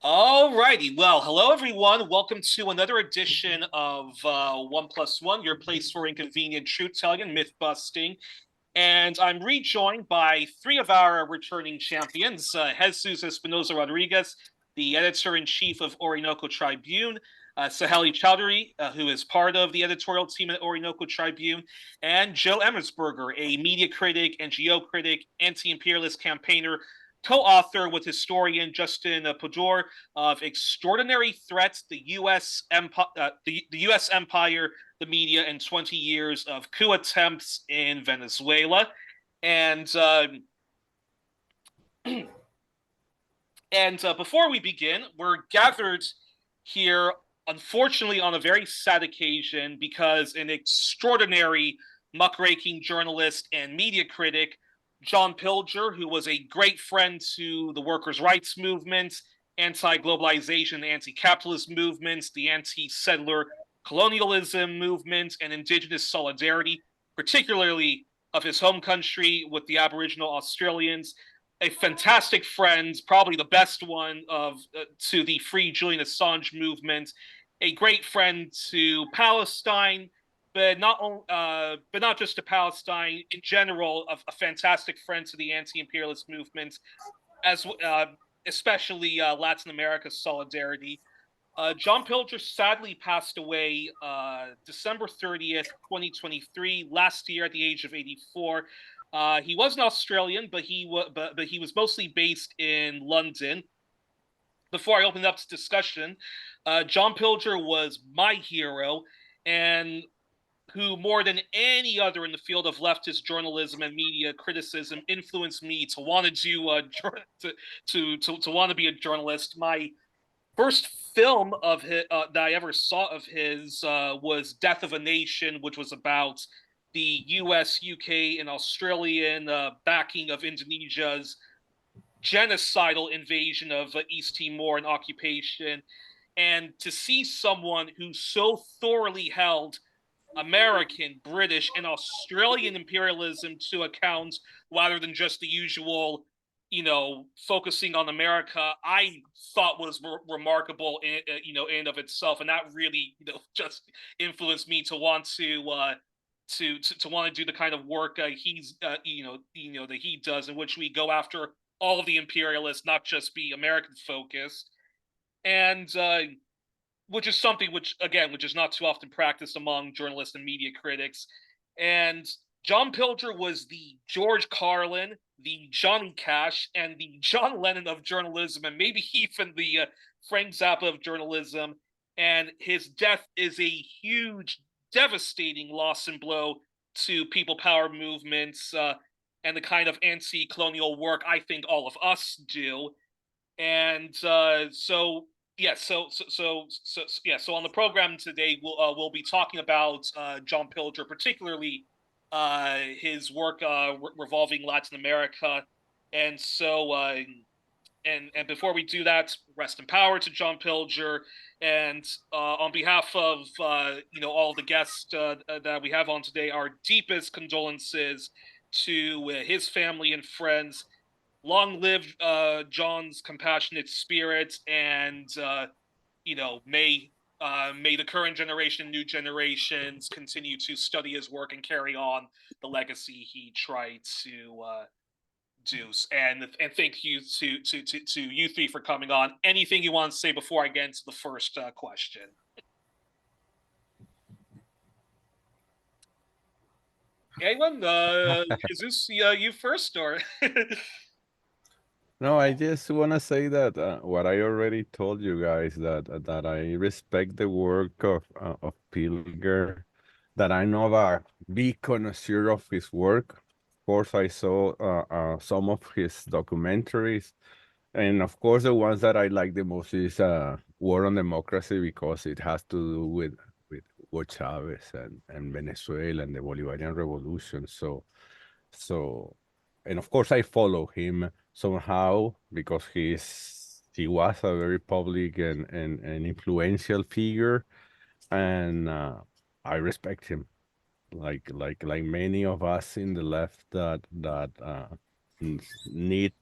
All righty. Well, hello, everyone. Welcome to another edition of One Plus One, your place for inconvenient truth telling and myth busting. And I'm rejoined by three of our returning champions: Jesus Espinosa Rodriguez, the editor in chief of Orinoco Tribune, Saheli Chowdhury, who is part of the editorial team at Orinoco Tribune, and Joe Emersberger, a media critic, NGO critic, anti imperialist campaigner, co-author with historian Justin Pudor of Extraordinary Threats, the U.S. The U.S. Empire, the Media, and 20 Years of Coup Attempts in Venezuela. And before we begin, we're gathered here, unfortunately, on a very sad occasion because an extraordinary muckraking journalist and media critic, John Pilger, who was a great friend to the workers' rights movement, anti-globalization, anti-capitalist movements, the anti-settler colonialism movement, and indigenous solidarity, particularly of his home country with the Aboriginal Australians, a fantastic friend, probably the best one of to the Free Julian Assange movement, a great friend to Palestine, but not just to Palestine in general. A fantastic friend to the anti-imperialist movement, as especially Latin America's solidarity. John Pilger sadly passed away December 30th, 2023, last year at the age of 84. He was an Australian, but he was mostly based in London. Before I open up to discussion, John Pilger was my hero, and who more than any other in the field of leftist journalism and media criticism influenced me to want to do to want to be a journalist. My first film of his that I ever saw of his was Death of a Nation, which was about the U.S., UK, and Australian backing of Indonesia's genocidal invasion of East Timor and occupation. And to see someone who so thoroughly held American, British, and Australian imperialism to account rather than just the usual, focusing on America, I thought was remarkable, in of itself, and that really, just influenced me to want to want to do the kind of work he's, that he does, in which we go after all of the imperialists, not just be American focused, and which is something which is not too often practiced among journalists and media critics. And John Pilger was the George Carlin, the Johnny Cash, and the John Lennon of journalism, and maybe even the Frank Zappa of journalism. And his death is a huge, devastating loss and blow to people power movements and the kind of anti-colonial work I think all of us do. And so on the program today, we'll be talking about John Pilger, particularly his work revolving Latin America, and so and before we do that, rest in power to John Pilger, and on behalf of all the guests that we have on today, our deepest condolences to his family and friends. Long live John's compassionate spirit, and may the current generation, new generations continue to study his work and carry on the legacy he tried to do. And thank you to you three for coming on. Anything you want to say before I get into the first question? Anyone? Jesus, you first, or? No, I just want to say that what I already told you guys, that I respect the work of Pilger, that I'm not a big connoisseur of his work. Of course, I saw some of his documentaries, and of course, the ones that I like the most is War on Democracy, because it has to do with Hugo Chavez and Venezuela and the Bolivarian Revolution. So, and of course, I follow him somehow because he was a very public and influential figure, and I respect him like many of us in the left that need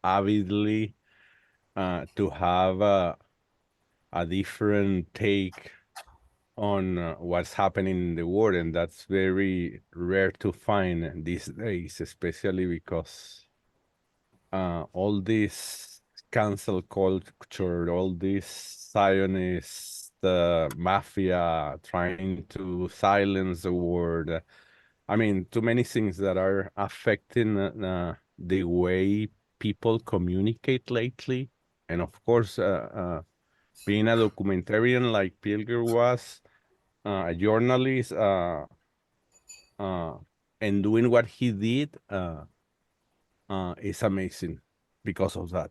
avidly to have a different take on what's happening in the world, and that's very rare to find these days, especially because all this cancel culture, all this Zionist mafia trying to silence the word. I mean, too many things that are affecting the way people communicate lately. And of course, being a documentarian like Pilger was, a journalist, uh, and doing what he did is amazing because of that.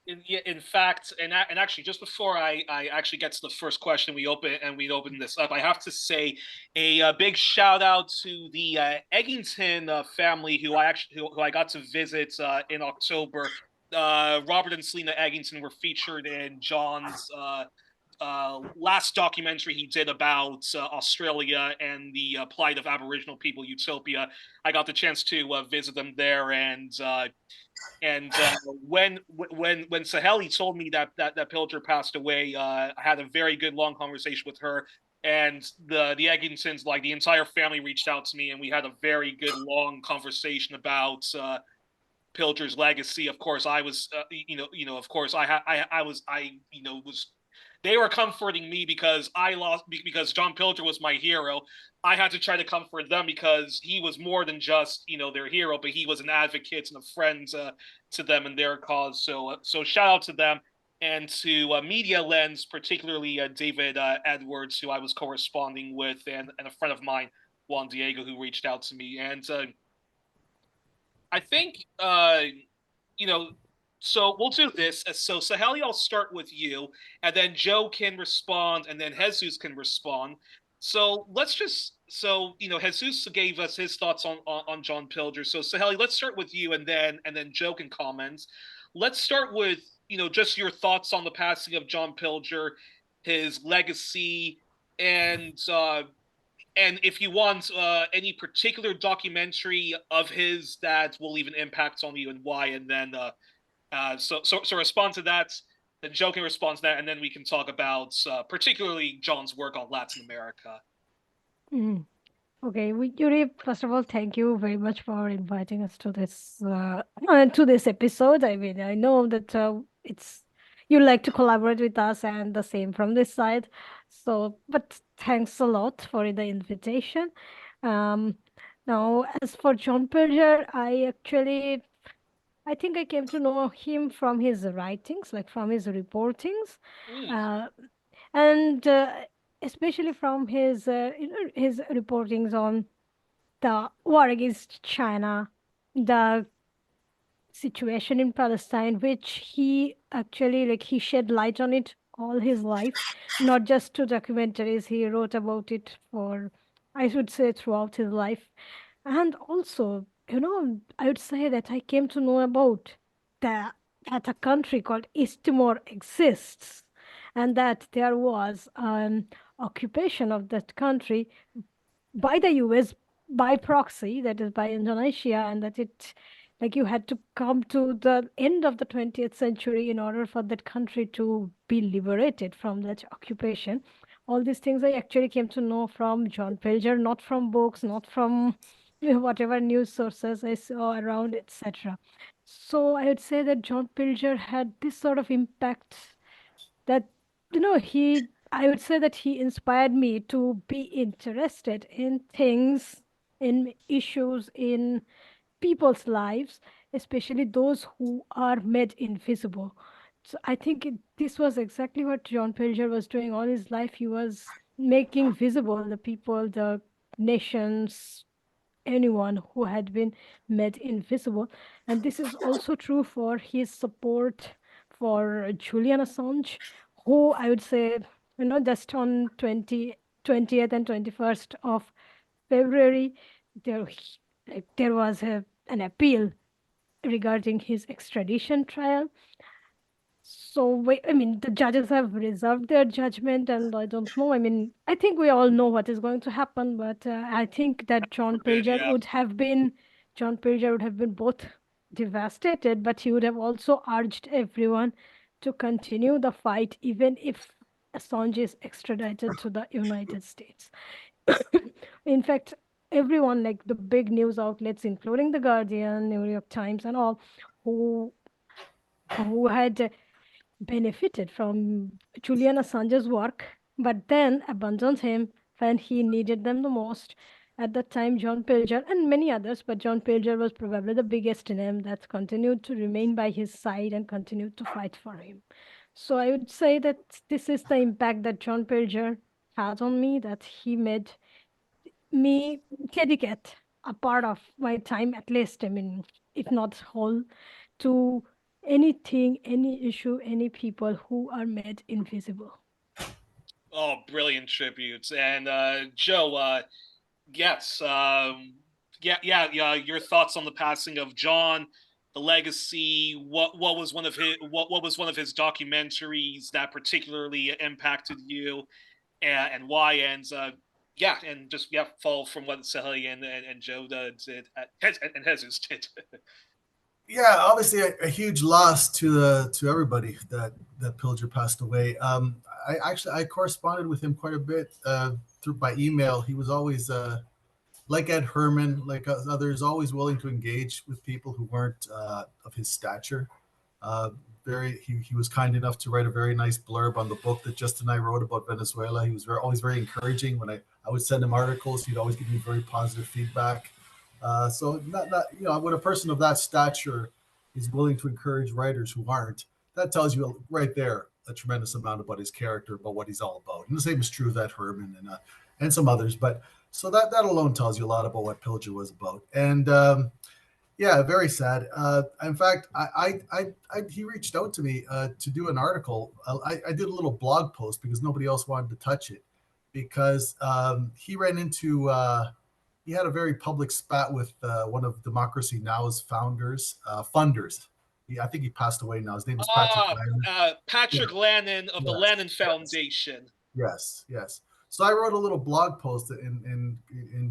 In fact, and actually, just before I actually get to the first question, we open this up. I have to say a big shout out to the Eggington family who I got to visit in October. Robert and Selena Eggington were featured in John's last documentary he did about Australia and the plight of Aboriginal people, Utopia. I got the chance to visit them there, and when Saheli told me that Pilger passed away, I had a very good long conversation with her, and the Eggingtons, like the entire family, reached out to me, and we had a very good long conversation about Pilger's legacy. Of course, I was, of course, was. They were comforting me because because John Pilger was my hero. I had to try to comfort them because he was more than just their hero, but he was an advocate and a friend to them and their cause. So shout out to them and to Media Lens, particularly David Edwards, who I was corresponding with, and a friend of mine, Juan Diego, who reached out to me. And I think so we'll do this. So Saheli, I'll start with you, and then Joe can respond, and then Jesus can respond. So let's just Jesus gave us his thoughts on John Pilger. So Saheli, let's start with you, and then Joe can comment. Let's start with just your thoughts on the passing of John Pilger, his legacy, and if you want any particular documentary of his that will leave an impact on you and why, and then so respond to that. Then Joe can respond to that, and then we can talk about particularly John's work on Latin America. Mm. Okay, Yuri, first of all, thank you very much for inviting us to this episode. I mean, I know that it's you like to collaborate with us, and the same from this side. So, but thanks a lot for the invitation. Um, Now, as for John Pilger, I think I came to know him from his writings, like from his reportings, uh, and especially from his reportings on the war against China, the situation in Palestine, which he actually he shed light on it all his life, not just to documentaries. He wrote about it for, I should say, throughout his life. And also, I would say that I came to know about the, that a country called East Timor exists, and that there was an occupation of that country by the US by proxy, that is by Indonesia, and that you had to come to the end of the 20th century in order for that country to be liberated from that occupation. All these things I actually came to know from John Pilger, not from books, not from whatever news sources I saw around, etc. So I would say that John Pilger had this sort of impact that I would say that he inspired me to be interested in things, in issues, in people's lives, especially those who are made invisible. So I think this was exactly what John Pilger was doing all his life. He was making visible the people, the nations, anyone who had been made invisible. And this is also true for his support for Julian Assange, who I would say, just on 20th and 21st of February, there was an appeal regarding his extradition trial. So, I mean, the judges have reserved their judgment, and I don't know. I mean, I think we all know what is going to happen, but I think that John Pilger would have been both devastated, but he would have also urged everyone to continue the fight, even if Assange is extradited to the United States. In fact, everyone, like the big news outlets, including The Guardian, New York Times, and all, who had benefited from Julian Assange's work, but then abandoned him when he needed them the most. At that time, John Pilger and many others, but John Pilger was probably the biggest name that continued to remain by his side and continued to fight for him. So I would say that this is the impact that John Pilger had on me, that he made me dedicate a part of my time, at least, I mean, if not whole, to anything, any issue, any people who are made invisible. Oh, brilliant tributes. And Joe, yes, yeah. Your thoughts on the passing of John, the legacy. What was one of his documentaries that particularly impacted you, and why? And yeah, and just follow from what Sally and Joe did and Jesus did. Yeah, obviously a huge loss to everybody that Pilger passed away. I corresponded with him quite a bit through by email. He was always like Ed Herman, like others, always willing to engage with people who weren't of his stature. He was kind enough to write a very nice blurb on the book that Justin and I wrote about Venezuela. He was always very encouraging. When I would send him articles, he'd always give me very positive feedback. So not when a person of that stature is willing to encourage writers who aren't, that tells you right there a tremendous amount about his character, about what he's all about. And the same is true of that Herman and some others. But so that alone tells you a lot about what Pilger was about. And yeah, very sad. In fact, he reached out to me to do an article. I did a little blog post because nobody else wanted to touch it, because he ran into he had a very public spat with one of Democracy Now's funders. I think he passed away now. His name is Patrick Lennon. Patrick Lennon of the Lennon Foundation. Yes. So I wrote a little blog post, and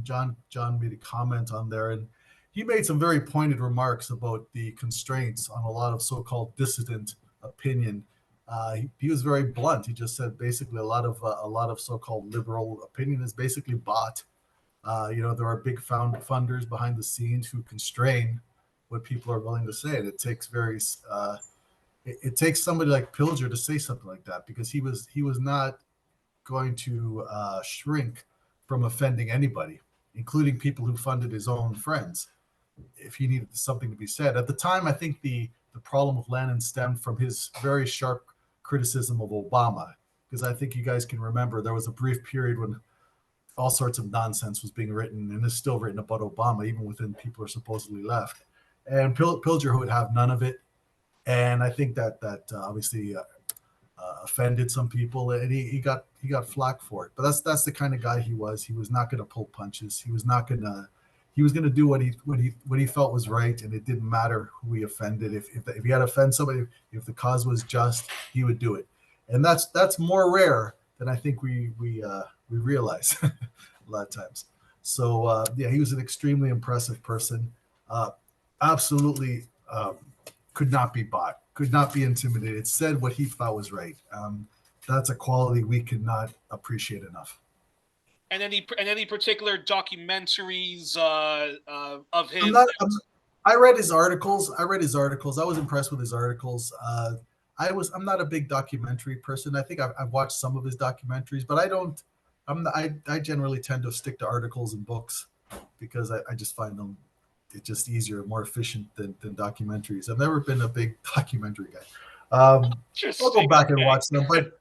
John made a comment on there, and he made some very pointed remarks about the constraints on a lot of so-called dissident opinion. He was very blunt. He just said basically a lot of so-called liberal opinion is basically bought. There are big funders behind the scenes who constrain what people are willing to say, and it takes it takes somebody like Pilger to say something like that, because he was not going to shrink from offending anybody, including people who funded his own friends, if he needed something to be said. At the time, I think the problem with Lennon stemmed from his very sharp criticism of Obama, because I think you guys can remember there was a brief period when all sorts of nonsense was being written, and is still written about Obama, even within people who are supposedly left. And Pilger would have none of it. And I think that obviously offended some people, and he got flack for it. But that's the kind of guy he was. He was not going to pull punches. He was going to do what he felt was right, and it didn't matter who he offended. If he had to offend somebody, if the cause was just, he would do it. And that's more rare than I think we realize a lot of times. So yeah, he was an extremely impressive person. Absolutely could not be bought, could not be intimidated, said what he thought was right. That's a quality we cannot appreciate enough. And any particular documentaries of his? I read his articles. I was impressed with his articles. I'm not a big documentary person. I think I've watched some of his documentaries, but I generally tend to stick to articles and books, because I just find them, it's just easier, more efficient than documentaries. I've never been a big documentary guy. I'll go back and watch them, but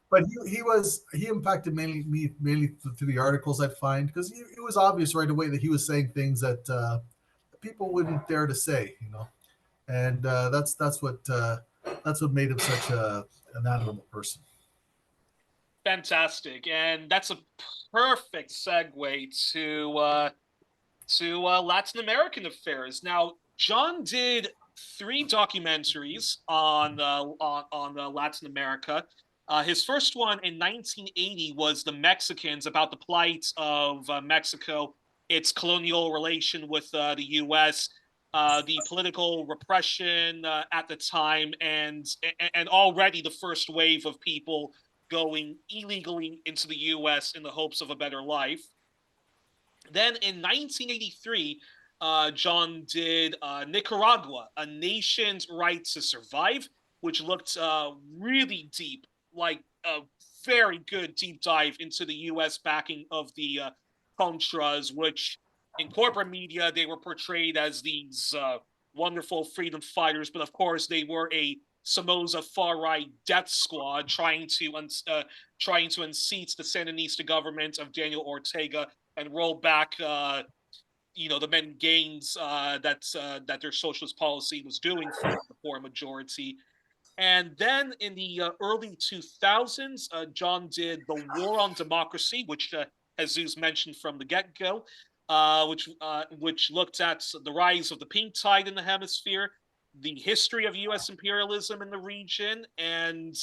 he impacted mainly through the articles, I find, because it was obvious right away that he was saying things that people wouldn't dare to say, and that's what made him such an admirable person. Fantastic, and that's a perfect segue to Latin American affairs. Now, John did 3 documentaries on Latin America. His first one in 1980 was The Mexicans, about the plight of Mexico, its colonial relation with the U.S. the political repression at the time, and already the first wave of people going illegally into the U.S. in the hopes of a better life. Then in 1983, John did Nicaragua, A Nation's Right to Survive, which looked really deep, like a very good deep dive into the U.S. backing of the Contras, which in corporate media, they were portrayed as these wonderful freedom fighters, but of course they were a Somoza far-right death squad trying to unseat the Sandinista government of Daniel Ortega and roll back, the many gains that their socialist policy was doing for the poor majority. And then in the early 2000s, John did The War on Democracy, which Jesus mentioned from the get-go, which looked at the rise of the pink tide in the hemisphere, the history of U.S. imperialism in the region, and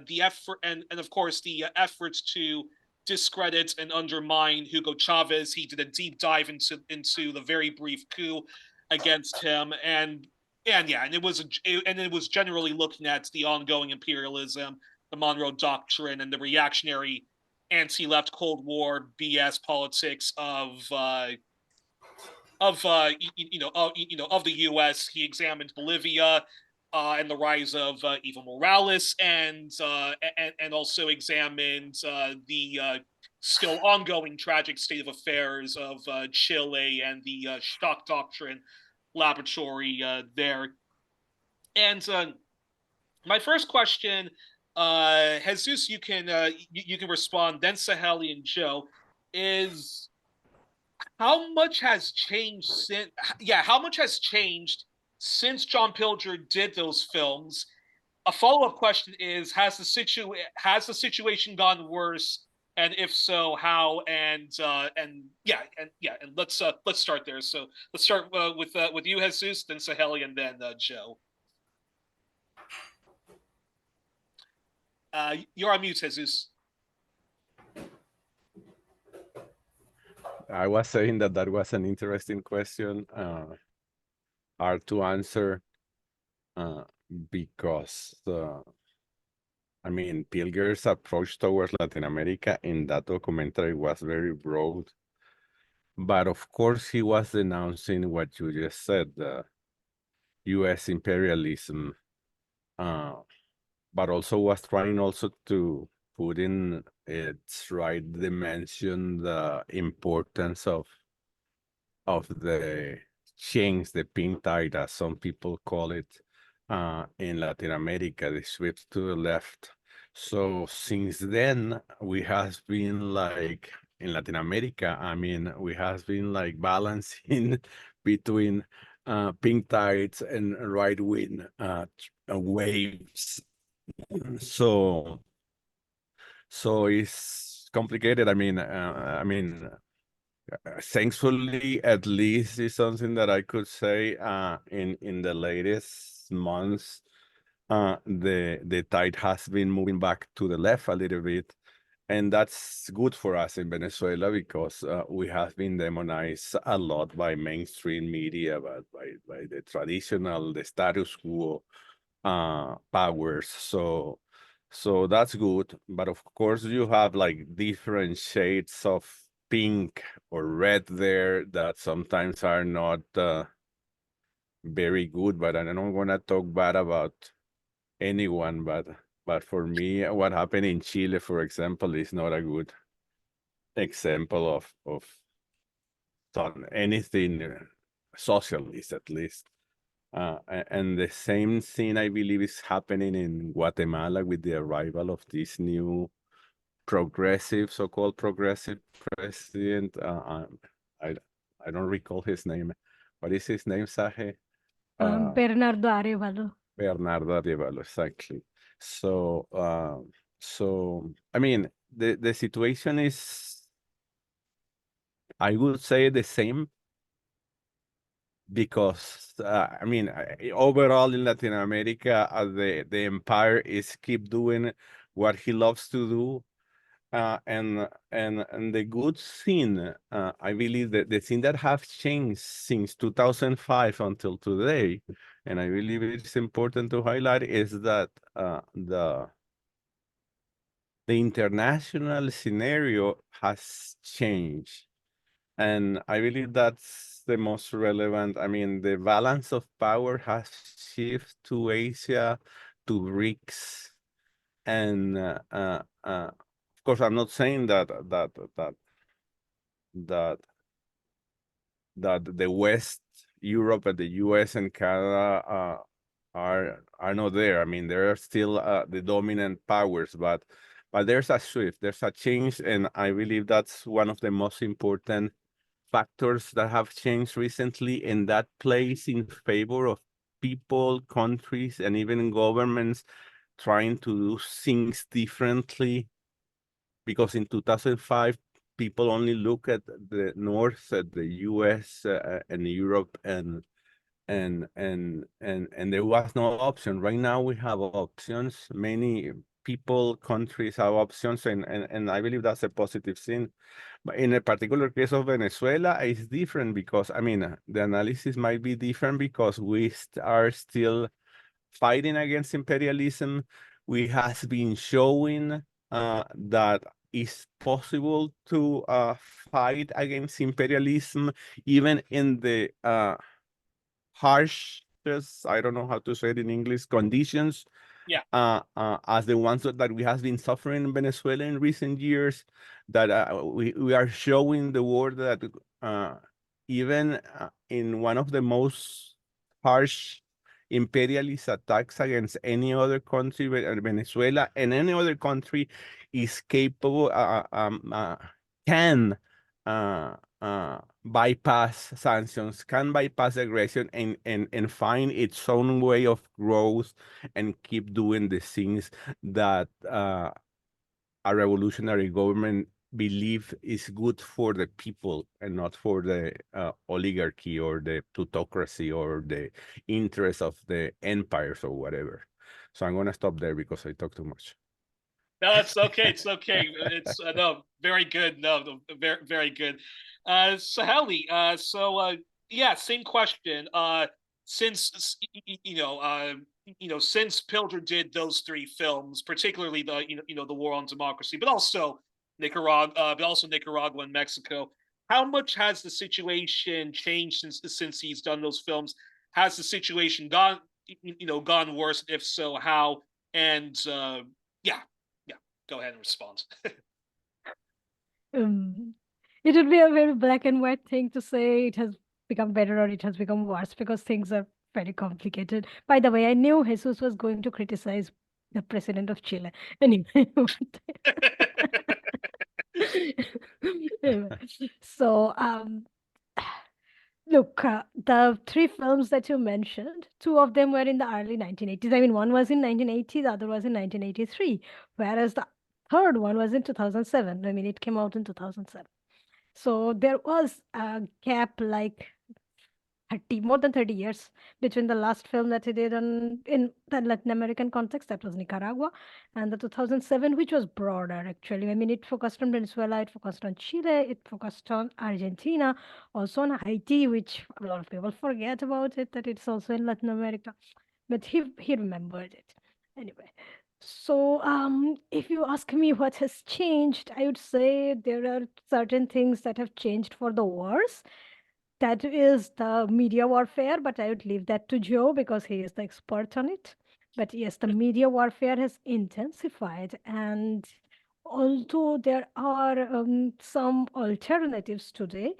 the effort, and of course the efforts to discredit and undermine Hugo Chavez. He did a deep dive into the very brief coup against him, and it was generally looking at the ongoing imperialism, the Monroe Doctrine, and the reactionary anti-left Cold War BS politics of the U.S. He examined Bolivia and the rise of Evo Morales, and also examined the still ongoing tragic state of affairs of Chile and the Stock Doctrine laboratory there. And my first question, Jesus, you can respond. Then Saheli and Joe, is how much has changed since John Pilger did those films? A follow-up question is: has the situation gone worse? And if so, how? And let's start there. So let's start with you, Jesus, then Saheli, and then Joe. You're on mute, Jesus. I was saying that was an interesting question, hard to answer, because Pilger's approach towards Latin America in that documentary was very broad, but of course he was denouncing what you just said, U.S. imperialism, but also was trying also to put in its right dimension the importance of the change, the pink tide, as some people call it, in Latin America, the shift to the left. So since then, we have been like, in Latin America, we have been like balancing between pink tides and right-wing waves. So it's complicated. Thankfully, at least is something that I could say in the latest months, the tide has been moving back to the left a little bit, and that's good for us in Venezuela because we have been demonized a lot by mainstream media, but by the traditional, the status quo powers. So that's good, but of course you have like different shades of pink or red there that sometimes are not very good. But I don't want to talk bad about anyone, but for me, what happened in Chile, for example, is not a good example of anything socialist, at least. And the same thing, I believe, is happening in Guatemala with the arrival of this new progressive, so-called progressive president. I don't recall his name. What is his name, Sahe? Bernardo Arevalo. Bernardo Arevalo, exactly. So, the situation is, I would say, the same. Because overall in Latin America, the empire is keep doing what he loves to do, and the good thing, I believe that the thing that have changed since 2005 until today, and I believe it's important to highlight, is that the international scenario has changed. And I believe that's the most relevant. I mean, the balance of power has shifted to Asia, to BRICS, and of course, I'm not saying that the West, Europe, and the U.S. and Canada are not there. I mean, they are still the dominant powers, but there's a shift, there's a change, and I believe that's one of the most important factors that have changed recently, and that plays in favor of people, countries, and even governments trying to do things differently. Because in 2005, people only look at the North, at the US and Europe, and there was no option. Right now we have options. Many people, countries have options, and I believe that's a positive thing. But in a particular case of Venezuela, it's different because, I mean, the analysis might be different because we are still fighting against imperialism. We have been showing that it's possible to fight against imperialism, even in the harshest, I don't know how to say it in English, conditions, as the ones that we have been suffering in Venezuela in recent years, that we are showing the world that even in one of the most harsh imperialist attacks against any other country, Venezuela and any other country is capable, can bypass sanctions, can bypass aggression, and find its own way of growth and keep doing the things that a revolutionary government believe is good for the people and not for the oligarchy or the plutocracy or the interests of the empires or whatever. So I'm going to stop there because I talk too much. No, it's okay. It's okay. It's no, very good. No, very, very good. Saheli, yeah, same question. Since since Pilger did those three films, particularly the the War on Democracy, but also Nicaragua and Mexico. How much has the situation changed since he's done those films? Has the situation gone worse? If so, how? And yeah, go ahead and respond. It would be a very black and white thing to say it has become better or it has become worse because things are very complicated. By the way, I knew Jesus was going to criticize the president of Chile. Anyway. So, look, the three films that you mentioned, two of them were in the early 1980s. I mean, one was in 1980, the other was in 1983, whereas the third one was in 2007. I mean, it came out in 2007. So there was a gap like 30, more than 30 years between the last film that he did in the Latin American context, that was Nicaragua, and the 2007, which was broader actually. I mean, it focused on Venezuela, it focused on Chile, it focused on Argentina, also on Haiti, which a lot of people forget about it, that it's also in Latin America. But he remembered it. Anyway, so if you ask me what has changed, I would say there are certain things that have changed for the worse. That is the media warfare, but I would leave that to Joe because he is the expert on it. But yes, the media warfare has intensified, and although there are some alternatives today,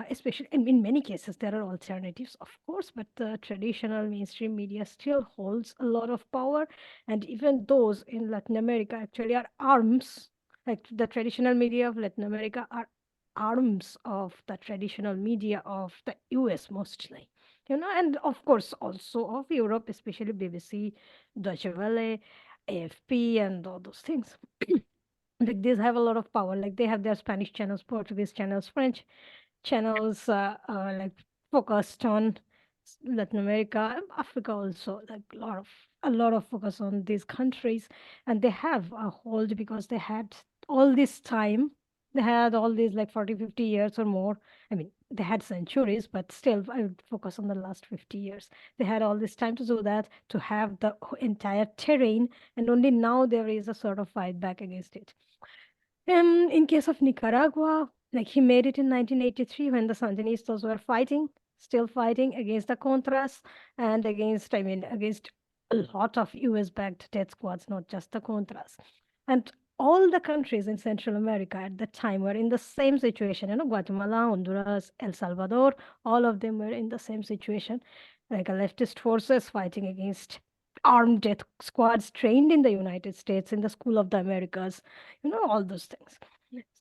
especially in many cases, there are alternatives, of course, but the traditional mainstream media still holds a lot of power. And even those in Latin America actually are arms, like the traditional media of Latin America are arms of the traditional media of the US mostly, and of course also of Europe, especially BBC, Deutsche Welle, AFP, and all those things. Like these have a lot of power. Like they have their Spanish channels, Portuguese channels, French channels, like focused on Latin America, Africa also. Like a lot of focus on these countries, and they have a hold because they had all this time, they had all these like 40, 50 years or more. I mean, they had centuries, but still, I would focus on the last 50 years. They had all this time to do that, to have the entire terrain, and only now there is a sort of fight back against it. In case of Nicaragua, like he made it in 1983 when the Sandinistas were fighting, still fighting against the Contras and against, I mean, against a lot of US-backed death squads, not just the Contras. And all the countries in Central America at that time were in the same situation. You know, Guatemala, Honduras, El Salvador, all of them were in the same situation, like a leftist forces fighting against armed death squads trained in the United States in the School of the Americas, you know, all those things.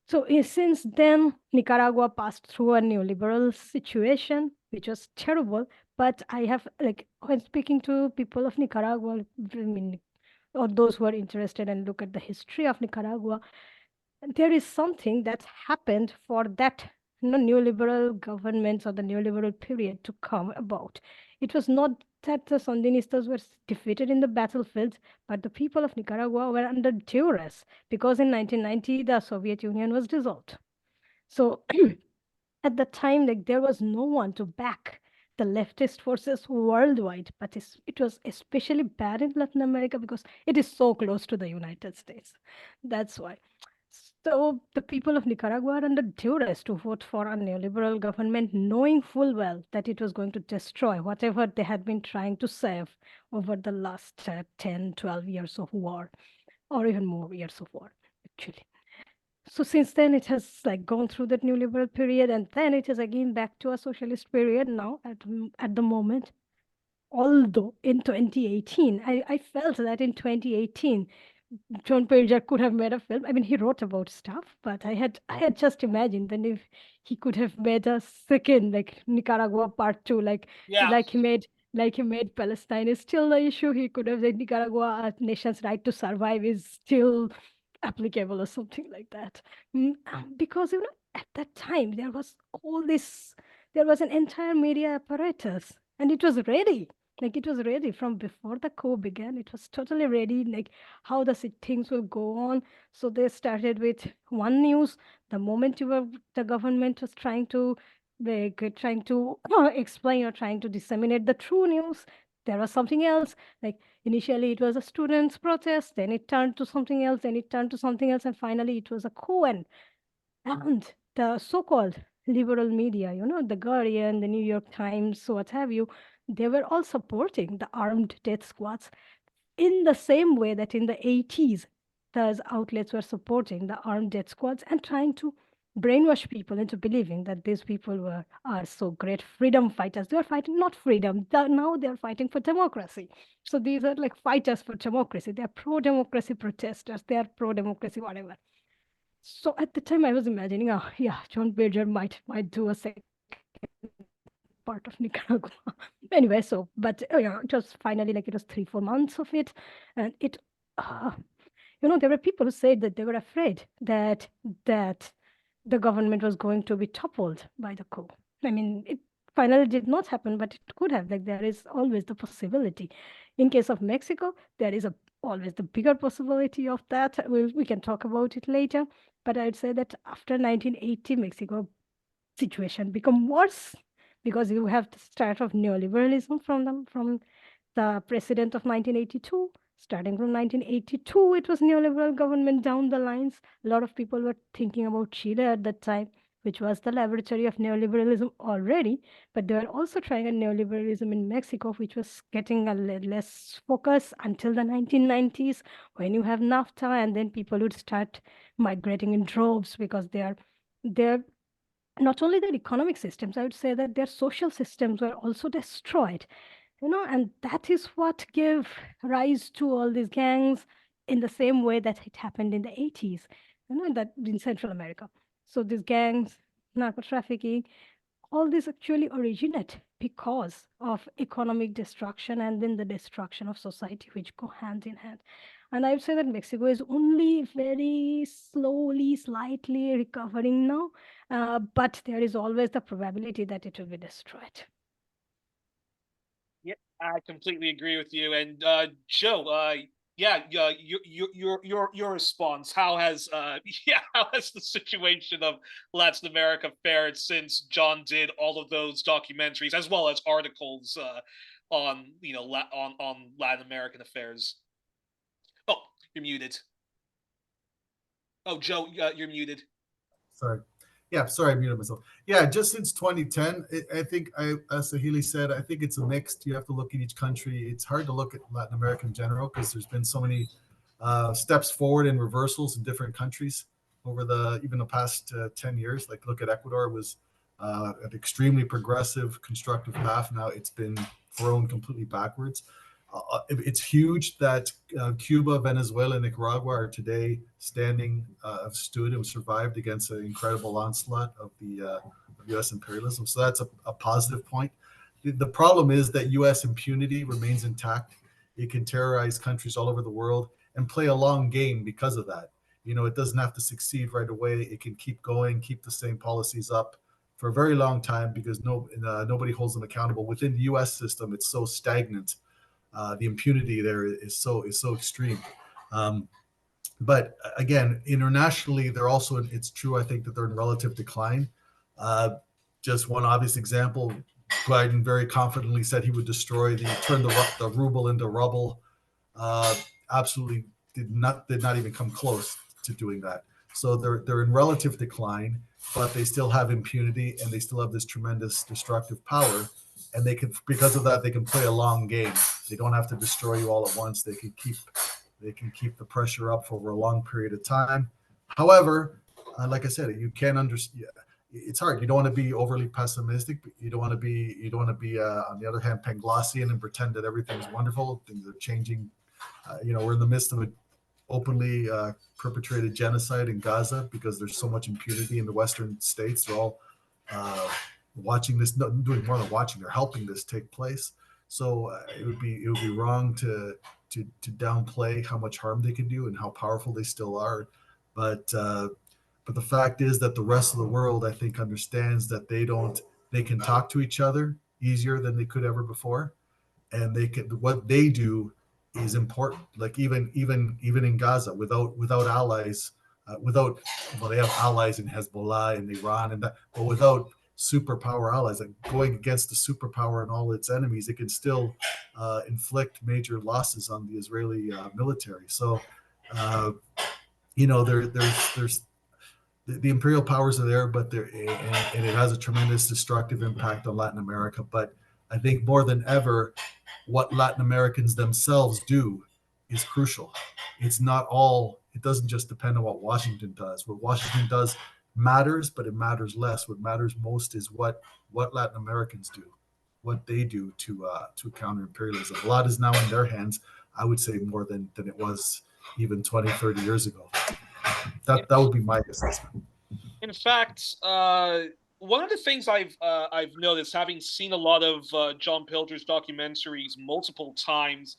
So since then, Nicaragua passed through a neoliberal situation, which was terrible. But I have, like, when speaking to people of Nicaragua, I mean, or those who are interested and look at the history of Nicaragua, there is something that happened for that, you know, neoliberal governments or the neoliberal period to come about. It was not that the Sandinistas were defeated in the battlefield, but the people of Nicaragua were under duress because in 1990 the Soviet Union was dissolved. So at the time, like, there was no one to back the leftist forces worldwide, but it was especially bad in Latin America because it is so close to the United States. That's why. So the people of Nicaragua are under duress to vote for a neoliberal government, knowing full well that it was going to destroy whatever they had been trying to save over the last 10, 12 years of war, or even more years of war, actually. So since then, it has like gone through that neoliberal period, and then it is again back to a socialist period now at the moment. Although in 2018, I felt that in 2018, John Pilger could have made a film. I mean, he wrote about stuff, but I had just imagined that if he could have made a second, like Nicaragua Part 2, like he made Palestine is still the issue. He could have said Nicaragua, a nation's right to survive is still applicable or something like that. Because, you know, at that time there was an entire media apparatus, and it was ready. Like, it was ready from before the coup began. It was totally ready, like how things will go on. So they started with one news. The moment the government was trying to explain or trying to disseminate the true news, there was something else. Like, initially it was a students' protest, then it turned to something else, then it turned to something else, and finally it was a coup. And the so-called liberal media, you know, the Guardian, the New York Times, so what have you, they were all supporting the armed death squads in the same way that in the 80s, those outlets were supporting the armed death squads and trying to brainwash people into believing that these people are so great freedom fighters. They are fighting not freedom. Now they are fighting for democracy. So these are like fighters for democracy. They are pro-democracy protesters. They are pro-democracy whatever. So at the time I was imagining, oh yeah, John Pilger might do a second part of Nicaragua. Anyway, so, but yeah, it was finally, like, it was 3-4 months of it. And it, you know, there were people who said that they were afraid that the government was going to be toppled by the coup. I mean, it finally did not happen, but it could have. Like, there is always the possibility. In case of Mexico, there is always the bigger possibility of that. We can talk about it later. But I'd say that after 1980, Mexico situation become worse because you have the start of neoliberalism from the president of 1982. Starting from 1982, it was neoliberal government down the lines. A lot of people were thinking about Chile at that time, which was the laboratory of neoliberalism already, but they were also trying a neoliberalism in Mexico, which was getting a less focus until the 1990s, when you have NAFTA, and then people would start migrating in droves because they're not only their economic systems, I would say that their social systems were also destroyed. You know, and that is what gave rise to all these gangs in the same way that it happened in the 80s, you know, that in Central America. So these gangs, narco trafficking, all this actually originate because of economic destruction and then the destruction of society, which go hand in hand. And I would say that Mexico is only very slowly, slightly recovering now, but there is always the probability that it will be destroyed. Yeah, I completely agree with you. And Joe, yeah, your response. How has how has the situation of Latin America fared since John did all of those documentaries as well as articles on on Latin American affairs? Oh, you're muted. Oh, Joe, you're muted. Sorry. Yeah, sorry, I muted myself. Yeah, just since 2010, I think, as Sahili said, I think it's a mixed. You have to look at each country. It's hard to look at Latin America in general because there's been so many steps forward and reversals in different countries over even the past 10 years. Like, look at Ecuador, was an extremely progressive, constructive path. Now it's been thrown completely backwards. It's huge that Cuba, Venezuela, and Nicaragua are today have stood and survived against an incredible onslaught of the U.S. imperialism. So that's a positive point. The problem is that U.S. impunity remains intact. It can terrorize countries all over the world and play a long game because of that. It doesn't have to succeed right away. It can keep going, keep the same policies up for a very long time because nobody holds them accountable. Within the U.S. system, it's so stagnant. The impunity there is so extreme. But again, internationally, it's true, I think, that they're in relative decline. Just one obvious example, Biden very confidently said he would turn the ruble into rubble. Absolutely did not even come close to doing that. So they're in relative decline, but they still have impunity and they still have this tremendous destructive power. And because of that, they can play a long game. They don't have to destroy you all at once. They can keep the pressure up for over a long period of time. However, like I said, you can't understand. It's hard. You don't want to be overly pessimistic, but you don't want to be on the other hand, Panglossian and pretend that everything's wonderful. Things are changing. We're in the midst of an openly perpetrated genocide in Gaza because there's so much impunity in the Western states. They're all watching this, not doing more than watching, they're helping this take place. So it would be wrong to downplay how much harm they can do and how powerful they still are. But the fact is that the rest of the world, I think, understands that they can talk to each other easier than they could ever before, and what they do is important. Like even in Gaza, without allies, they have allies in Hezbollah and Iran and that, but without superpower allies, like going against the superpower and all its enemies, it can still inflict major losses on the Israeli military. So there's the imperial powers are there, but and it has a tremendous destructive impact on Latin America. But I think more than ever, what Latin Americans themselves do is crucial. It doesn't just depend on what Washington does. What Washington does matters, but it matters less. What matters most is what Latin Americans do, what they do to counter imperialism. A lot is now in their hands, I would say, more than it was even 20, 30 years ago. That would be my assessment. In fact, one of the things I've noticed, having seen a lot of John Pilger's documentaries multiple times,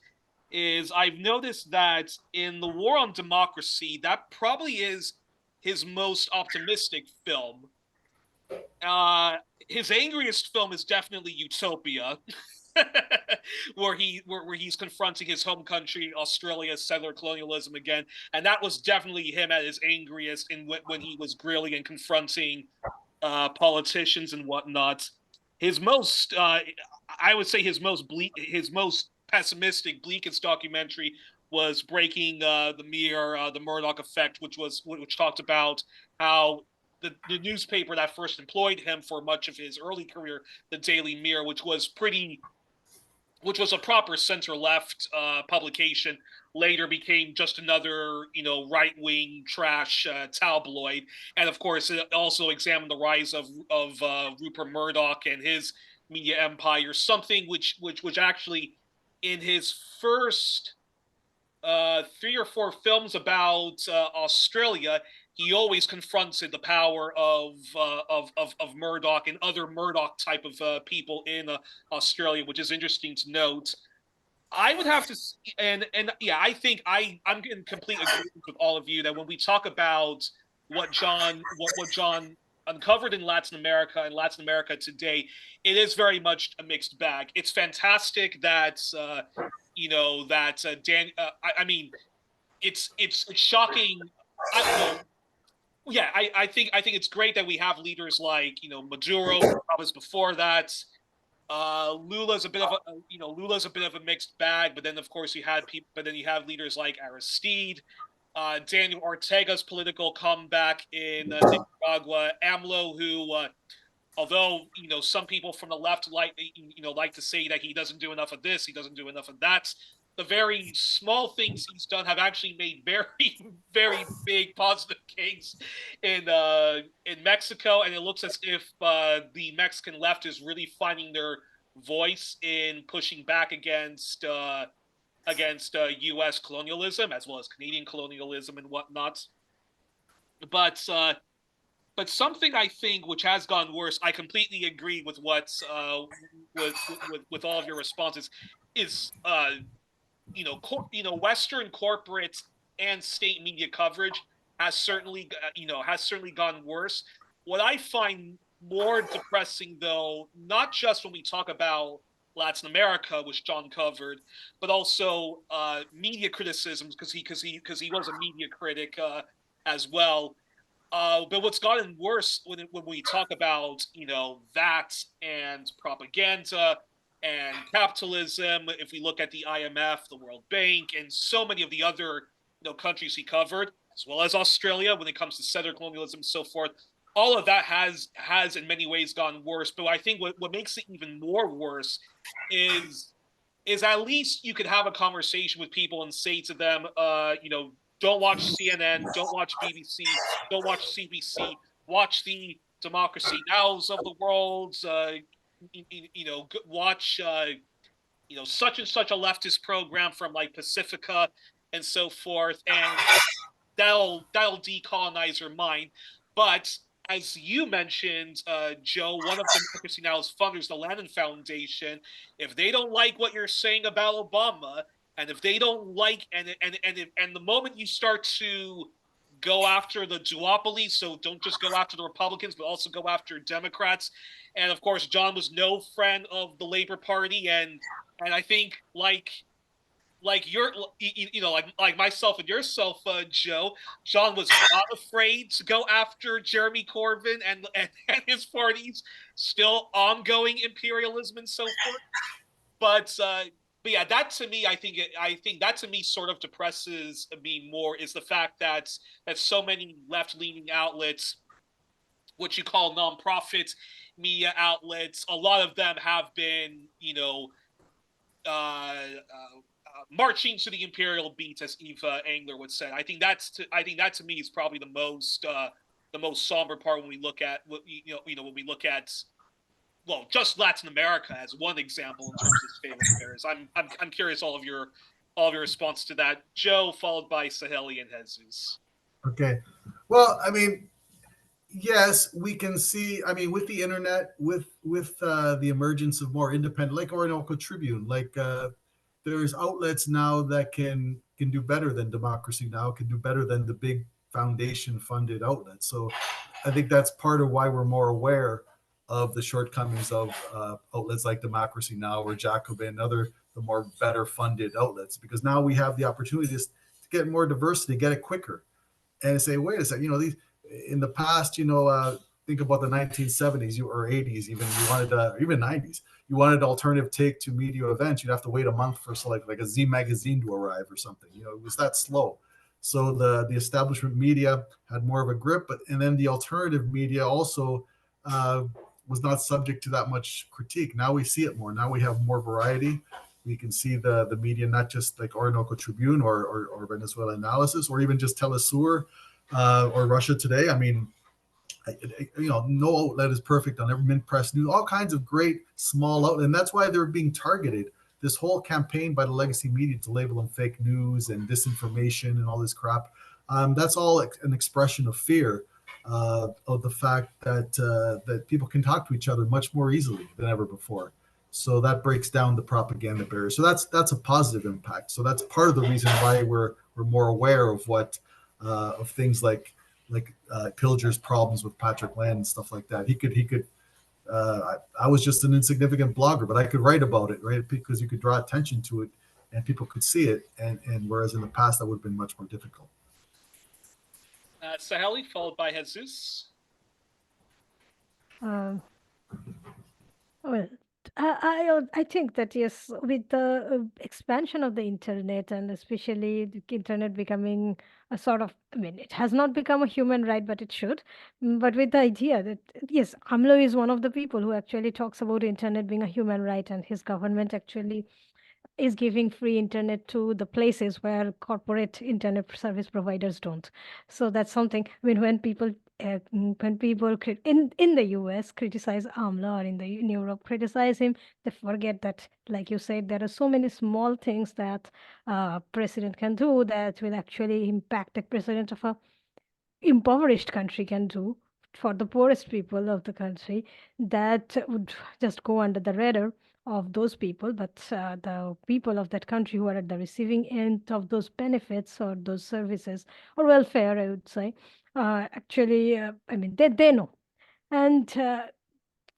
is I've noticed that in The War on Democracy, that probably is his most optimistic film. His angriest film is definitely Utopia, where he's confronting his home country, Australia's settler colonialism again, and that was definitely him at his angriest when he was grilling and confronting politicians and whatnot. His most, I would say, his most pessimistic, bleakest documentary was Breaking the Mirror, the Murdoch Effect, which talked about how the newspaper that first employed him for much of his early career, the Daily Mirror, which was a proper center-left publication, later became just another, right-wing trash tabloid. And of course, it also examined the rise of Rupert Murdoch and his media empire, something which actually, in his first 3 or 4 films about Australia, he always confronted the power of Murdoch and other Murdoch type of people in Australia, which is interesting to note. I would have to, and yeah, I think I'm in complete agreement with all of you that when we talk about what John uncovered in Latin America and Latin America today, it is very much a mixed bag. It's fantastic that that I mean, it's shocking. I think it's great that we have leaders like Maduro, was before that. Lula's a bit of a mixed bag, but then of course you had people, but then you have leaders like Aristide, Daniel Ortega's political comeback in Nicaragua, AMLO, who although some people from the left like to say that he doesn't do enough of this, he doesn't do enough of that. The very small things he's done have actually made very, very big positive gains in Mexico, and it looks as if the Mexican left is really finding their voice in pushing back against U.S. colonialism as well as Canadian colonialism and whatnot. But something I think which has gone worse, I completely agree with what's with all of your responses, is Western corporate and state media coverage has certainly gone worse. What I find more depressing, though, not just when we talk about Latin America, which John covered, but also media criticisms, because he was a media critic as well. But what's gotten worse when we talk about that and propaganda and capitalism, if we look at the IMF, the World Bank, and so many of the other countries he covered, as well as Australia, when it comes to setter-colonialism and so forth, all of that has in many ways gone worse. But I think what makes it even more worse is at least you could have a conversation with people and say to them, don't watch CNN, don't watch BBC, don't watch CBC, watch the Democracy Nows of the world, watch such and such a leftist program from like Pacifica and so forth, and that'll decolonize your mind. But as you mentioned, Joe, one of Democracy Now's funders, the Lennon Foundation, if they don't like what you're saying about Obama, and if they don't like, and the moment you start to go after the duopoly, so don't just go after the Republicans, but also go after Democrats. And of course, John was no friend of the Labor Party, and I think like you're, like myself and yourself, Joe, John was not afraid to go after Jeremy Corbyn and his party's still ongoing imperialism and so forth. But yeah, that to me, I think that to me sort of depresses me more, is the fact that so many left-leaning outlets, what you call nonprofit media outlets, a lot of them have been, marching to the imperial beat, as Eva Engler would say. I think that to me is probably the most somber part when we look at when we look at, well, just Latin America as one example in terms of state affairs. I'm curious all of your response to that, Joe, followed by Saheli and Jesus. Okay, well, I mean, yes, we can see. I mean, with the internet, with the emergence of more independent, like Orinoco Tribune, like there's outlets now that can do better than Democracy Now, can do better than the big foundation-funded outlets. So I think that's part of why we're more aware of the shortcomings of outlets like Democracy Now or Jacobin, the more better funded outlets, because now we have the opportunity to get more diversity, get it quicker, and say, wait a second, these in the past, think about the 1970s or 80s, even you wanted even 90s, you wanted an alternative take to media events, you'd have to wait a month for like a Z magazine to arrive or something. It was that slow. So the establishment media had more of a grip, and then the alternative media also was not subject to that much critique. Now we see it more. Now we have more variety. We can see the media, not just like Orinoco Tribune or Venezuela Analysis, or even just Telesur or Russia Today. I mean, no outlet is perfect on every Mint Press News, all kinds of great small outlets. And that's why they're being targeted. This whole campaign by the legacy media to label them fake news and disinformation and all this crap, that's all an expression of fear of the fact that people can talk to each other much more easily than ever before. So that breaks down the propaganda barrier. So that's a positive impact. So that's part of the reason why we're more aware of what of things like Pilger's problems with Patrick Land and stuff like that. He could. I was just an insignificant blogger, but I could write about it, right? Because you could draw attention to it and people could see it, and whereas in the past that would have been much more difficult. Saheli, followed by Jesus. Um, well, I think that yes, with the expansion of the internet, and especially the internet becoming a sort of, I mean, it has not become a human right, but it should. But with the idea that yes, AMLO is one of the people who actually talks about internet being a human right, and his government actually is giving free internet to the places where corporate internet service providers don't. So that's something. I mean, when people in the US criticize AMLA, or in Europe criticize him, they forget that, like you said, there are so many small things that president can do that will actually impact the president of a impoverished country can do for the poorest people of the country, that would just go under the radar of those people. But the people of that country who are at the receiving end of those benefits or those services or welfare, I would say, actually, I mean, they know. And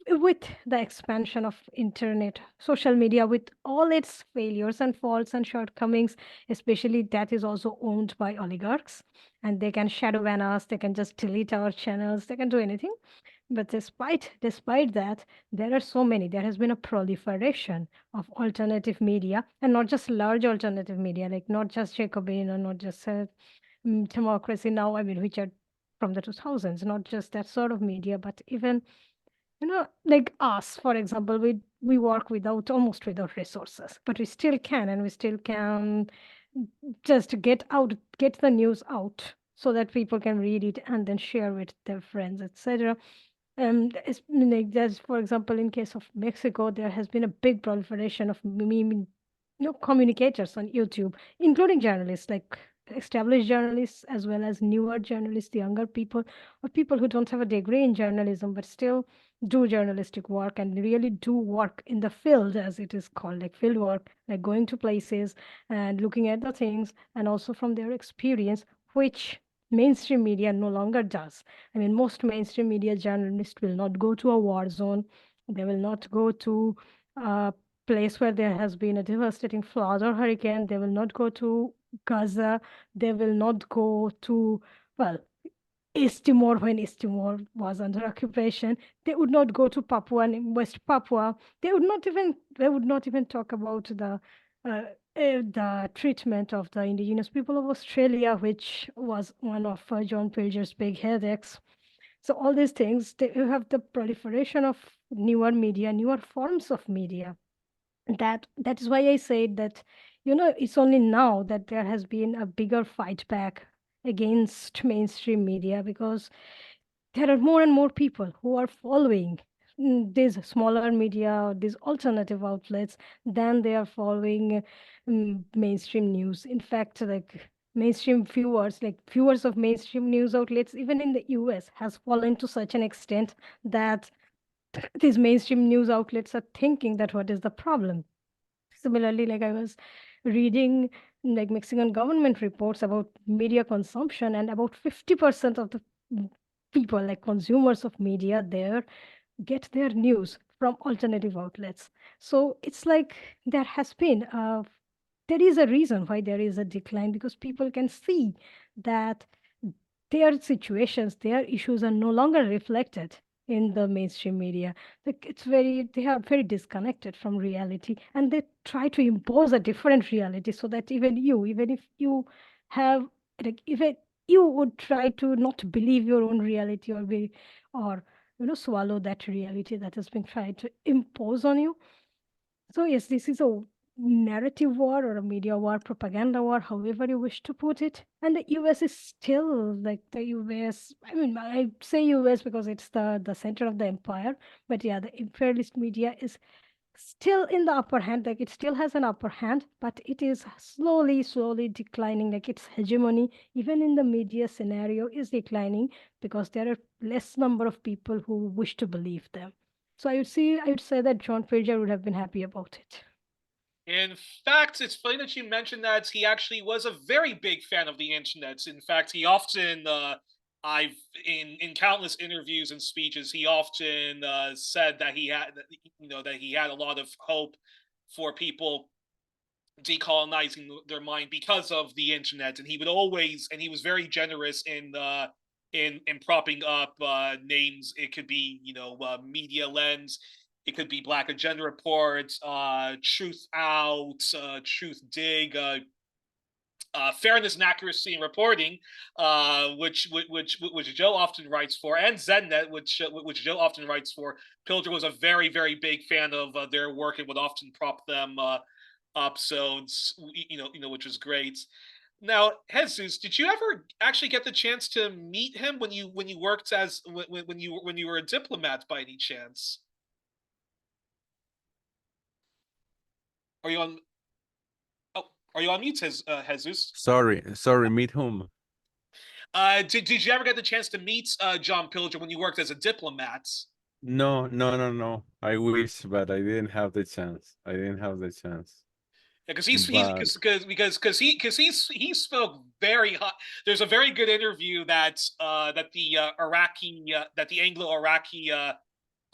with the expansion of internet, social media, with all its failures and faults and shortcomings, especially that is also owned by oligarchs, and they can shadow ban us, they can just delete our channels, they can do anything. But despite that, there are so many. There has been a proliferation of alternative media, and not just large alternative media, like not just Jacobin or not just democracy now. I mean, which are from the 2000s, not just that sort of media, but even like us, for example, we work without almost without resources, but we still can, and we still can just get the news out so that people can read it and then share with their friends, etc. It's like there's, for example, in case of Mexico, there has been a big proliferation of communicators on YouTube, including journalists, like established journalists as well as newer journalists, the younger people, or people who don't have a degree in journalism but still do journalistic work and really do work in the field, as it is called, like field work, like going to places and looking at the things, and also from their experience, which mainstream media no longer does. I mean, most mainstream media journalists will not go to a war zone. They will not go to a place where there has been a devastating flood or hurricane. They will not go to Gaza. They will not go to, well, East Timor when East Timor was under occupation. They would not go to Papua and West Papua. They would not even talk about the treatment of the indigenous people of Australia, which was one of John Pilger's big headaches. So all these things, you have the proliferation of newer media, newer forms of media. That is why I said that, it's only now that there has been a bigger fight back against mainstream media, because there are more and more people who are following these smaller media or these alternative outlets than they are following mainstream news. In fact, like mainstream viewers, like viewers of mainstream news outlets, even in the US, has fallen to such an extent that these mainstream news outlets are thinking that what is the problem. Similarly, like I was reading like Mexican government reports about media consumption, and about 50% of the people, like consumers of media there, get their news from alternative outlets. So it's like there is a reason why there is a decline, because people can see that their situations, their issues are no longer reflected in the mainstream media. Like they are very disconnected from reality, and they try to impose a different reality, so that even if you have, like, even you would try to not believe your own reality, or swallow that reality that has been tried to impose on you. So yes, this is a narrative war or a media war, propaganda war, however you wish to put it. And the US is still like the US. I mean, I say US because it's the center of the empire. But yeah, the imperialist media is still in the upper hand. Like, it still has an upper hand, but it is slowly declining. Like, its hegemony, even in the media scenario, is declining, because there are less number of people who wish to believe them. So I would say that John Pilger would have been happy about it. In fact, it's funny that you mentioned that he actually was a very big fan of the internet. In fact, he often, I've in countless interviews and speeches, he often said that he had a lot of hope for people decolonizing their mind because of the internet, and he was very generous in propping up names. It could be Media Lens, it could be Black Agenda Report, Truth Out, Truth Dig, Fairness and Accuracy in Reporting, which Joe often writes for, and ZenNet, which Joe often writes for. Pilger was a very, very big fan of their work and would often prop them up, so it's, which was great. Now, Jesus, did you ever actually get the chance to meet him when you worked as when you were a diplomat by any chance? Are you on? Oh, are you on mute, Jesus? Sorry, meet whom? Did you ever get the chance to meet John Pilger when you worked as a diplomat? No. I wish, but I didn't have the chance. Because he spoke very hot. There's a very good interview that the Anglo-Iraqi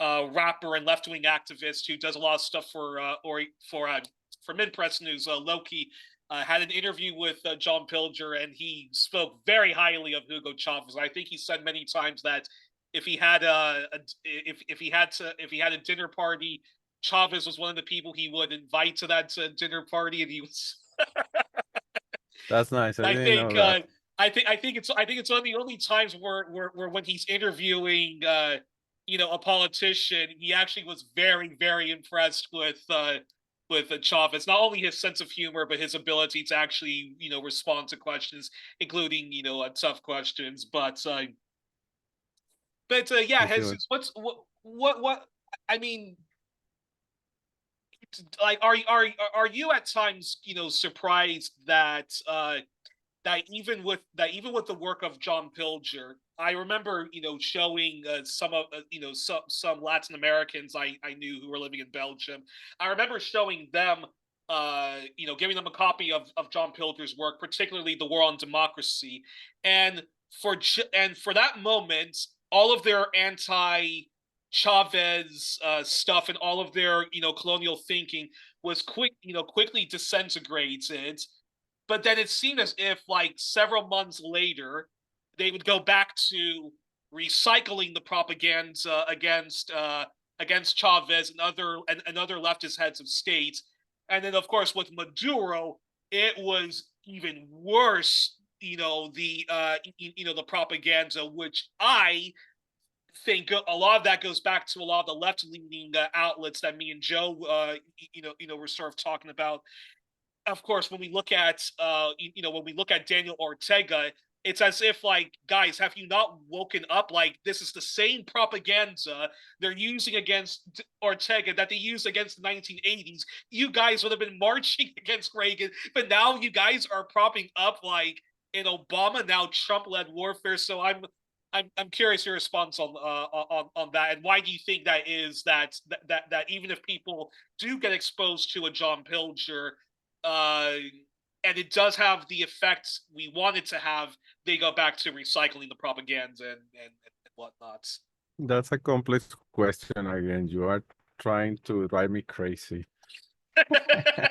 rapper and left-wing activist who does a lot of stuff for Mid-Press News, Loki, had an interview with John Pilger, and he spoke very highly of Hugo Chavez. I think he said many times that if he had a dinner party, Chavez was one of the people he would invite to that dinner party, and he was. That's nice. I didn't know that. I think it's one of the only times where when he's interviewing a politician, he actually was very, very impressed with Chavez. Not only his sense of humor, but his ability to actually respond to questions, including tough questions. But yeah, Jesus, what I mean, like, are you at times surprised that even with the work of John Pilger, I remember showing some of some Latin Americans I knew who were living in Belgium. I remember showing them giving them a copy of John Pilger's work, particularly The War on Democracy, and for that moment, all of their anti-Chavez stuff and all of their colonial thinking was quickly disintegrated. But then it seemed as if, like, several months later, they would go back to recycling the propaganda against Chavez and other leftist heads of state. And then, of course, with Maduro, it was even worse. The propaganda, which I think a lot of that goes back to a lot of the left-leaning outlets that me and Joe, were sort of talking about. Of course, when we look at Daniel Ortega, it's as if, like, guys, have you not woken up? Like, this is the same propaganda they're using against Ortega that they used against the 1980s. You guys would have been marching against Reagan, but now you guys are propping up, like, in Obama, now Trump-led warfare. So I'm curious your response on that, and why do you think that is that even if people do get exposed to a John Pilger, and it does have the effects we want it to have, they go back to recycling the propaganda and whatnot? That's a complex question again. You are trying to drive me crazy.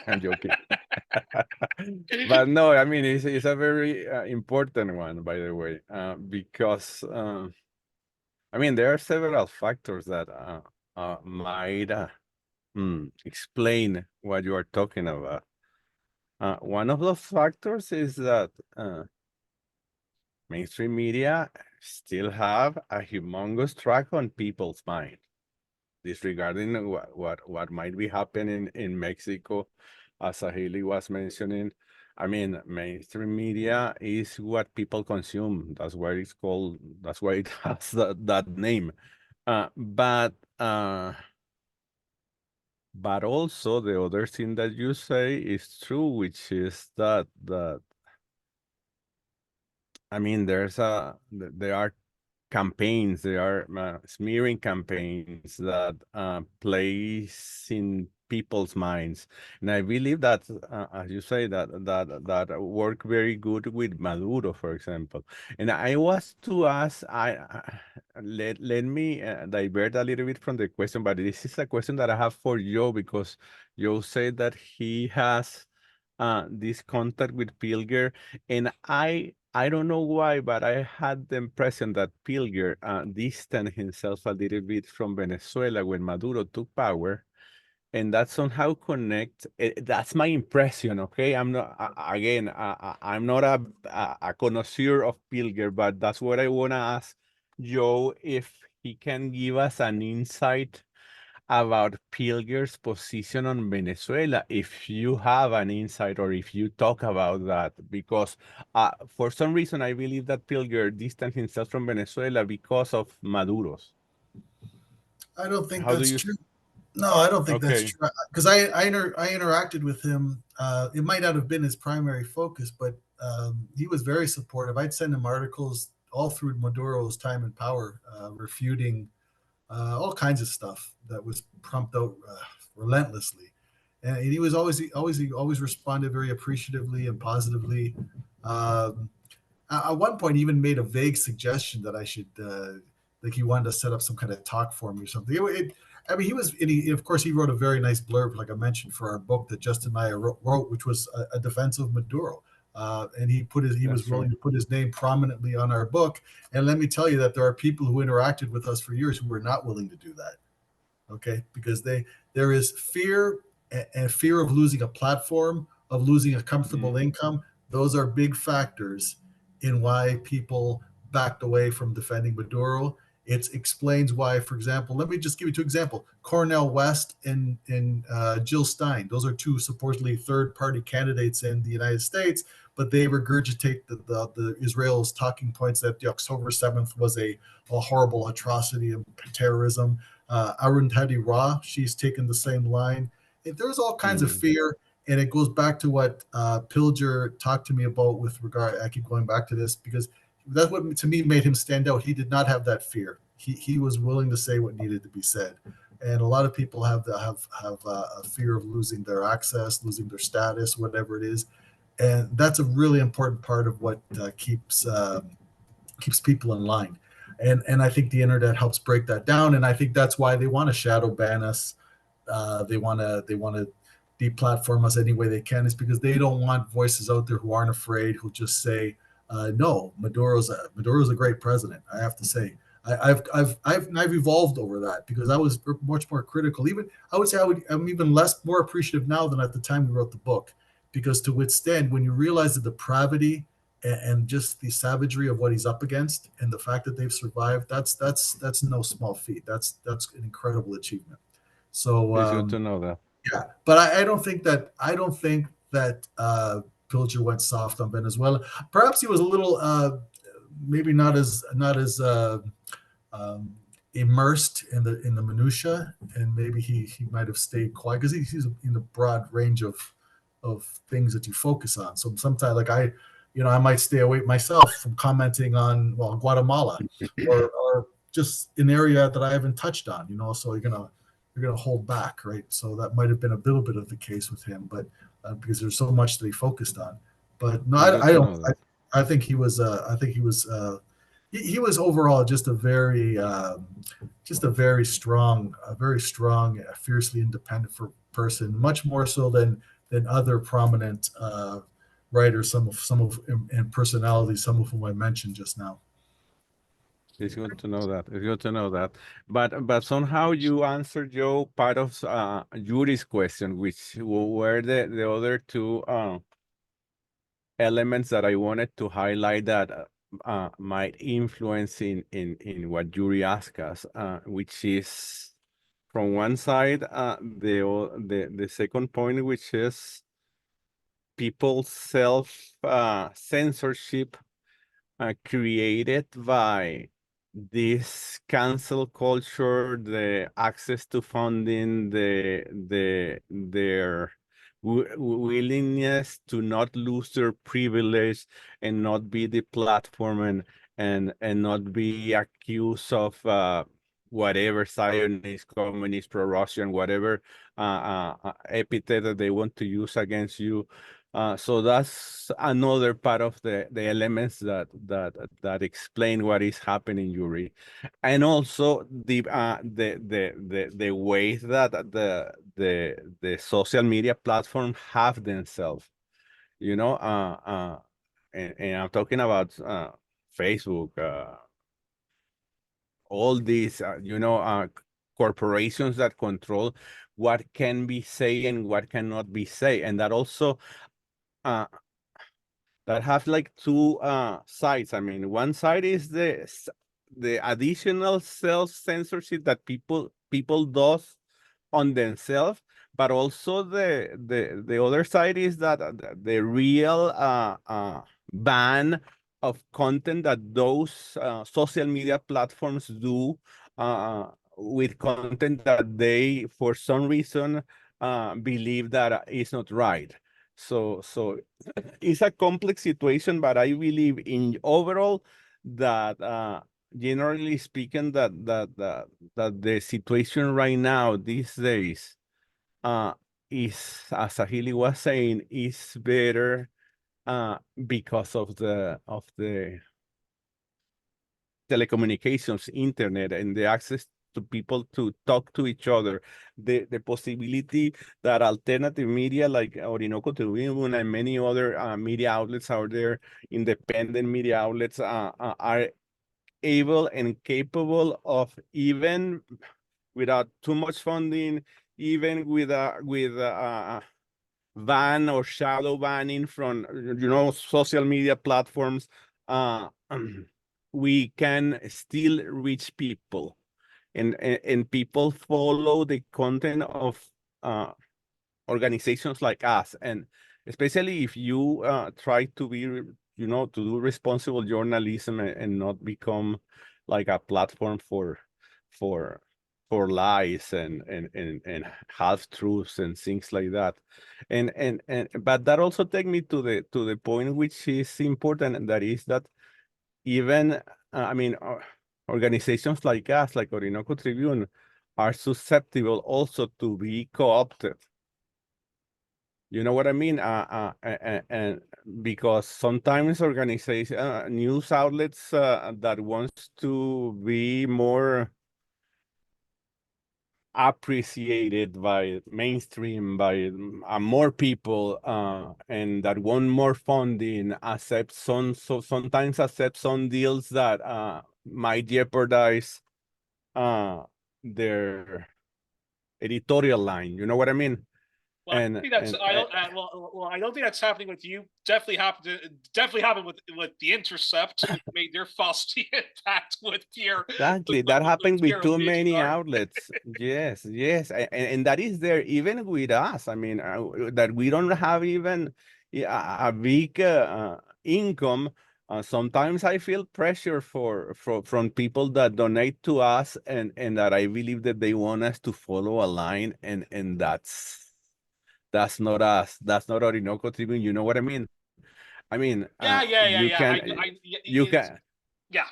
I'm joking. But no, I mean, it's a very important one, by the way, because I mean, there are several factors that might explain what you are talking about. One of those factors is that mainstream media still have a humongous track on people's mind, disregarding what might be happening in Mexico, as Haley was mentioning. I mean, mainstream media is what people consume. That's why it's called. That's why it has that name. But also the other thing that you say is true, which is that I mean, there are campaigns, there are smearing campaigns that place in people's minds, and I believe that, as you say, that work very good with Maduro, for example. And I was to ask, let me divert a little bit from the question, but this is a question that I have for Joe, because Joe said that he has this contact with Pilger, and I don't know why, but I had the impression that Pilger distanced himself a little bit from Venezuela when Maduro took power, and that somehow connect. That's my impression. Okay, I'm not again. I'm not a connoisseur of Pilger, but that's what I wanna ask Joe, if he can give us an insight about Pilger's position on Venezuela, if you have an insight or if you talk about that, because for some reason I believe that Pilger distanced himself from Venezuela because of Maduro's. I don't think How do that's you? true. No, I don't think that's Okay. true. Because I interacted with him. It might not have been his primary focus, but he was very supportive. I'd send him articles all through Maduro's time in power, refuting all kinds of stuff that was pumped out relentlessly. And he was always responded very appreciatively and positively. Um, at one point, he even made a vague suggestion that I should, like, he wanted to set up some kind of talk for me or something. I mean, of course, he wrote a very nice blurb, like I mentioned, for our book that Justin and I wrote, which was a defense of Maduro. And he was willing to put his name prominently on our book. And let me tell you that there are people who interacted with us for years who were not willing to do that. Okay, because there is fear and fear of losing a platform, of losing a comfortable income. Those are big factors in why people backed away from defending Maduro. It explains why, for example, let me just give you two examples. Cornel West and Jill Stein. Those are two supposedly third-party candidates in the United States, but they regurgitate the Israel's talking points that the October 7th was a horrible atrocity of terrorism. Arundhati Ra, she's taken the same line. There's all kinds of fear, and it goes back to what Pilger talked to me about with regard. I keep going back to this because that's what to me made him stand out. He did not have that fear. He was willing to say what needed to be said, and a lot of people have a fear of losing their access, losing their status, whatever it is, and that's a really important part of what keeps people in line. And I think the internet helps break that down. And I think that's why they want to shadow ban us. They want to deplatform us any way they can. Is because they don't want voices out there who aren't afraid, who just say, "No, Maduro's a great president." I have to say, I've evolved over that because I was much more critical. Even I would say I'm even more appreciative now than at the time we wrote the book, because to withstand when you realize the depravity and just the savagery of what he's up against and the fact that they've survived, that's no small feat. That's an incredible achievement. So It's good to know that. yeah, but I don't think that Pilger went soft on Venezuela. Perhaps he was a little maybe not as immersed in the minutia, and maybe he might have stayed quiet because he's in a broad range of things that you focus on. So sometimes, like I might stay away myself from commenting on Guatemala or just an area that I haven't touched on. So you're gonna hold back, right? So that might have been a little bit of the case with him, but because there's so much that he focused on. But no, I don't. I think he was. He was overall just a very strong, fiercely independent person, much more so than other prominent writers, some of and personalities, some of whom I mentioned just now. It's good to know that. It's good to know that. But somehow you answered, Joe, part of Yuri's question, which were the other two elements that I wanted to highlight that might influence in what Yuri asked us, which is from one side the second point, which is people's self censorship created by this cancel culture, the access to funding, their willingness to not lose their privilege and not be the platform and not be accused of whatever Zionist, communist, pro-Russian, whatever epithet that they want to use against you. So that's another part of the elements that explain what is happening, Yuri, and also the ways that the social media platform have themselves. you know, and I'm talking about Facebook, all these, corporations that control what can be said and what cannot be said, and that also uh, that have like two sides. I mean, one side is the additional self censorship that people does on themselves, but also the other side is that the real ban of content that those social media platforms do with content that they for some reason believe that is not right. So it's a complex situation, but I believe in overall that generally speaking that the situation right now these days uh is, as Ahili was saying, is better because of the telecommunications, internet, and the access to people to talk to each other, the possibility that alternative media like Orinoco, Tribune, and many other media outlets out there, independent media outlets, are able and capable of, even without too much funding, even with ban or shadow banning from social media platforms, uh, we can still reach people, and people follow the content of uh, organizations like us, and especially if you try to be, to do responsible journalism, and not become like a platform for for lies and half truths and things like that. And but that also take me to the point which is important, and that is that even I mean organizations like us, like Orinoco Tribune, are susceptible also to be co-opted. You know what I mean? And because sometimes organization news outlets that wants to be more appreciated by mainstream, by more people, and that want more funding, accept sometimes accept some deals that might jeopardize their editorial line. You know what I mean? Well, I think that's I don't I don't think that's happening with you. Definitely happened with the Intercept, who made their Faustian pact with Pierre. Exactly. That happened with Pierre too many Omidyar. outlets. Yes, yes. And that is there even with us. I mean, that we don't have even a big income. Sometimes I feel pressure from people that donate to us, and that I believe that they want us to follow a line, and that's not us. That's not Orinoco Tribune. You know what I mean? I mean, you Yeah. can, you can. Yeah.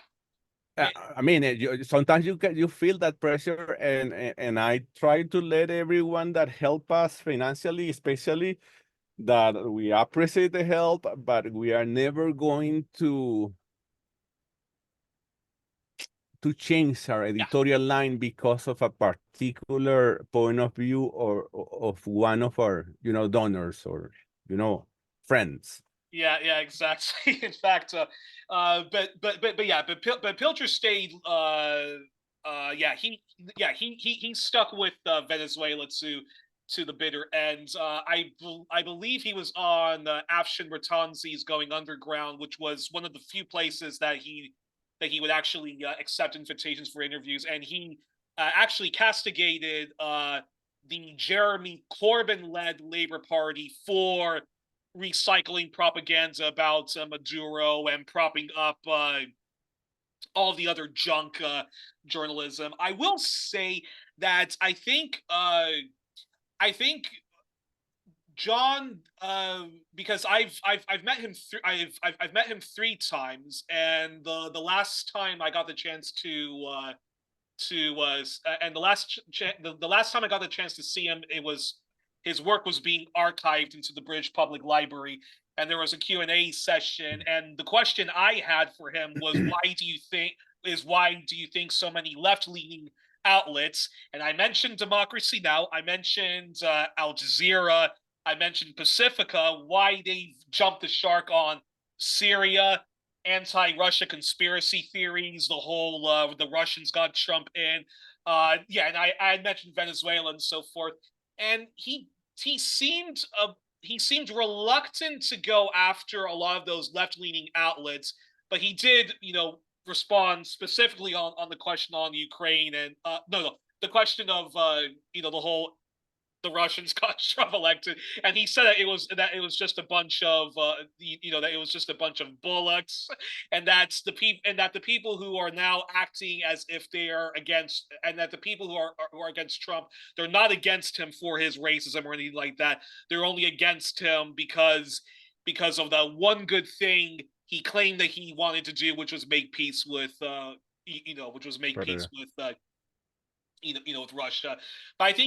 Yeah. I mean, sometimes you feel that pressure, and I try to let everyone that help us financially, especially, that we appreciate the help, but we are never going to change our editorial line because of a particular point of view or of one of our donors or friends. Yeah, exactly. In fact, but Pilcher stayed. He stuck with Venezuela to the bitter end. I believe he was on Afshin Ratanzi's Going Underground, which was one of the few places that he would actually accept invitations for interviews, and he actually castigated the Jeremy Corbyn-led Labour Party for recycling propaganda about Maduro and propping up all the other junk journalism. I will say that I think John, because I've met him I've met him 3 times, and the last time I got the chance and the last time I got the chance to see him, it was his work was being archived into the British Public Library, and there was a Q&A session, and the question I had for him was why do you think so many left-leaning outlets, and I mentioned Democracy Now!, I mentioned Al Jazeera, I mentioned Pacifica, why they jumped the shark on Syria, anti-Russia conspiracy theories, the whole the Russians got Trump in. Yeah, and I mentioned Venezuela and so forth. And he seemed he seemed reluctant to go after a lot of those left-leaning outlets, but he did, respond specifically on the question on Ukraine and the question of the whole the Russians got Trump elected, and he said that it was just a bunch of that it was just a bunch of bullocks, and that's the people, and that the people who are now acting as if they are against, and that the people who are against Trump, they're not against him for his racism or anything like that. They're only against him because of the one good thing he claimed that he wanted to do, which was make peace with with Russia. But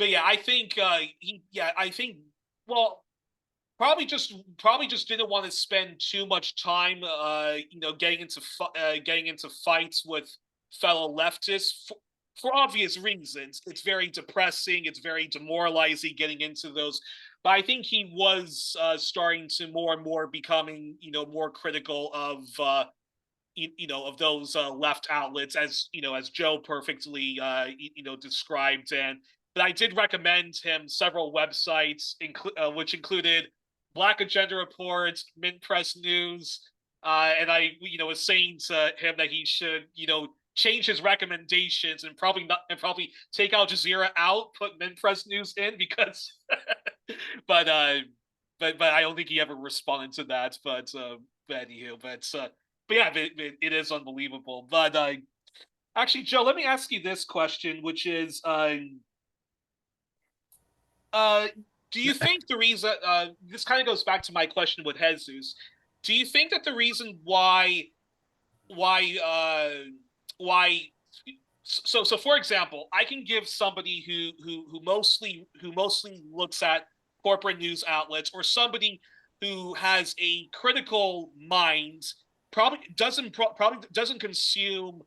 yeah, I think well, probably just didn't want to spend too much time, getting into fights with fellow leftists for obvious reasons. It's very depressing. It's very demoralizing getting into those. But I think he was starting to more and more becoming, more critical of of those left outlets, as as Joe perfectly described. But I did recommend him several websites, which included Black Agenda Reports, Mint Press News, and I was saying to him that he should change his recommendations and probably take Al Jazeera out, put Mint Press News in, because but I don't think he ever responded to that. But anywho, but yeah, it is unbelievable. But actually, Joe, let me ask you this question, which is, do you think the reason this kind of goes back to my question with Jesus? Do you think that the reason why so for example, I can give somebody who mostly looks at corporate news outlets, or somebody who has a critical mind, probably doesn't consume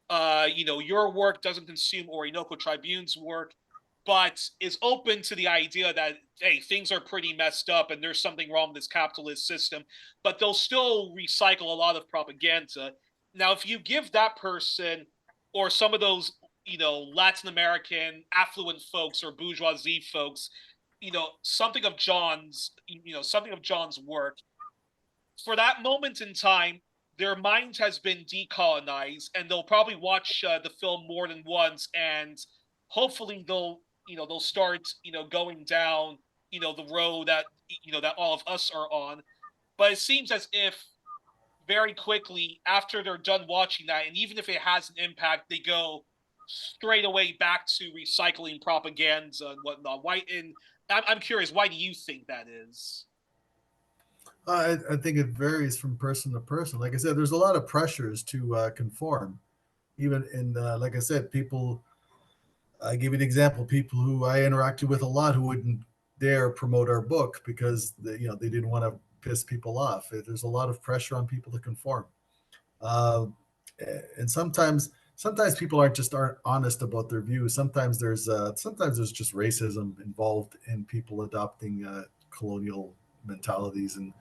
your work, doesn't consume Orinoco Tribune's work, but is open to the idea that, hey, things are pretty messed up and there's something wrong with this capitalist system, but they'll still recycle a lot of propaganda. Now, if you give that person, or some of those Latin American affluent folks or bourgeoisie folks, something of John's work, for that moment in time, their mind has been decolonized, and they'll probably watch the film more than once, and hopefully they'll start going down the road that that all of us are on. But it seems as if very quickly after they're done watching that, and even if it has an impact, they go straight away back to recycling propaganda and whatnot. Why? And I'm curious, why do you think that is? I think it varies from person to person. Like I said, there's a lot of pressures to conform. Even in, like I said, people. I give you an example. People who I interacted with a lot who wouldn't dare promote our book because they didn't want to piss people off. There's a lot of pressure on people to conform, and sometimes people aren't honest about their views. Sometimes there's just racism involved in people adopting colonial mentalities, and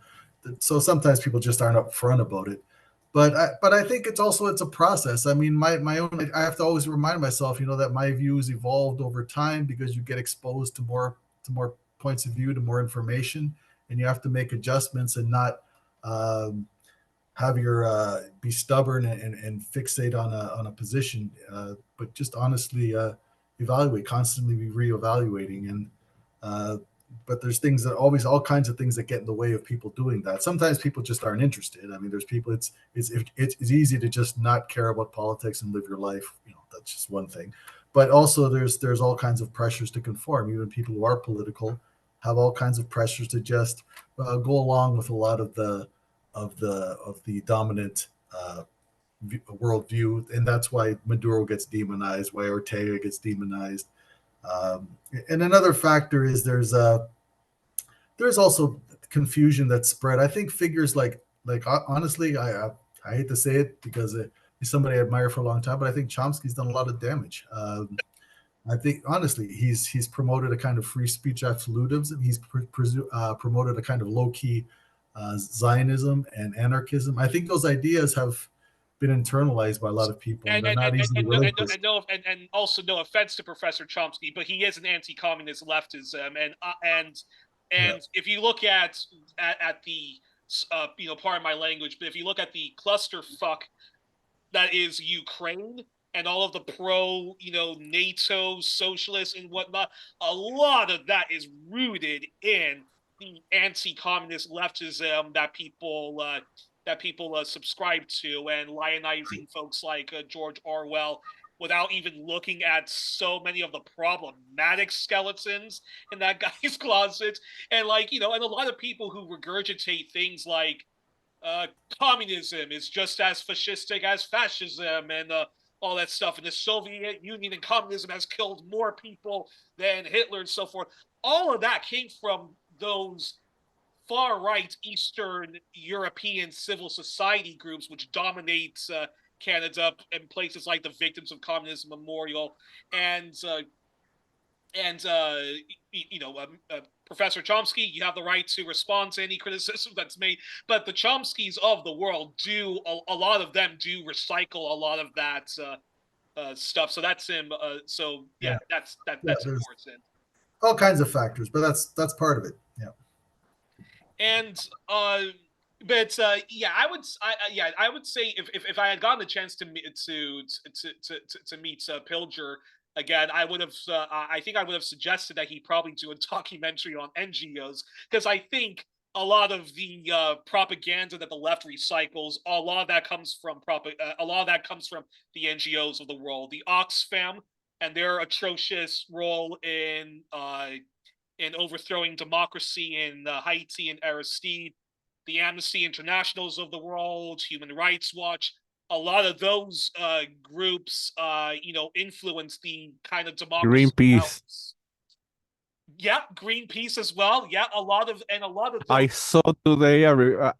so sometimes people just aren't upfront about it. But I think it's a process. I mean, my own, I have to always remind myself, that my views evolved over time, because you get exposed to more points of view, to more information, and you have to make adjustments and not have your be stubborn and fixate on a position, but just honestly evaluate, constantly be reevaluating. And but there's things that all kinds of things that get in the way of people doing that. Sometimes people just aren't interested. I mean, there's people, it's easy to just not care about politics and live your life. That's just one thing. But also there's all kinds of pressures to conform. Even people who are political have all kinds of pressures to just go along with a lot of the dominant worldview. And that's why Maduro gets demonized, why Ortega gets demonized. And another factor is there's also confusion that's spread. I think figures like honestly, I hate to say it because he's somebody I admire for a long time, but I think Chomsky's done a lot of damage. I think honestly, he's promoted a kind of free speech absolutism. He's promoted a kind of low key Zionism and anarchism. I think those ideas have been internalized by a lot of people, and they're not easily relinquished. And also no offense to Professor Chomsky, but he is an anti-communist leftism, and if you look at the pardon my language, but if you look at the clusterfuck that is Ukraine and all of the pro, NATO socialists and whatnot, a lot of that is rooted in the anti-communist leftism that people subscribe to, and lionizing folks like George Orwell without even looking at so many of the problematic skeletons in that guy's closet, and and a lot of people who regurgitate things like communism is just as fascistic as fascism and all that stuff, and the Soviet Union and communism has killed more people than Hitler and so forth. All of that came from those far-right Eastern European civil society groups, which dominate Canada and places like the Victims of Communism Memorial, and Professor Chomsky, you have the right to respond to any criticism that's made, but the Chomskys of the world do, a lot of them do recycle a lot of that stuff. So that's him. That's important. All kinds of factors, but that's part of it. Yeah. And I would say if I had gotten the chance to meet Pilger again, I would have. I think I would have suggested that he probably do a documentary on NGOs, because I think a lot of the propaganda that the left recycles, a lot of that comes from the NGOs of the world, the Oxfam, and their atrocious role in overthrowing democracy in Haiti and Aristide, the Amnesty Internationals of the world, Human Rights Watch. A lot of those groups, influence the kind of democracy. Greenpeace. Yeah, Greenpeace as well. Yeah, a lot of those... I saw today a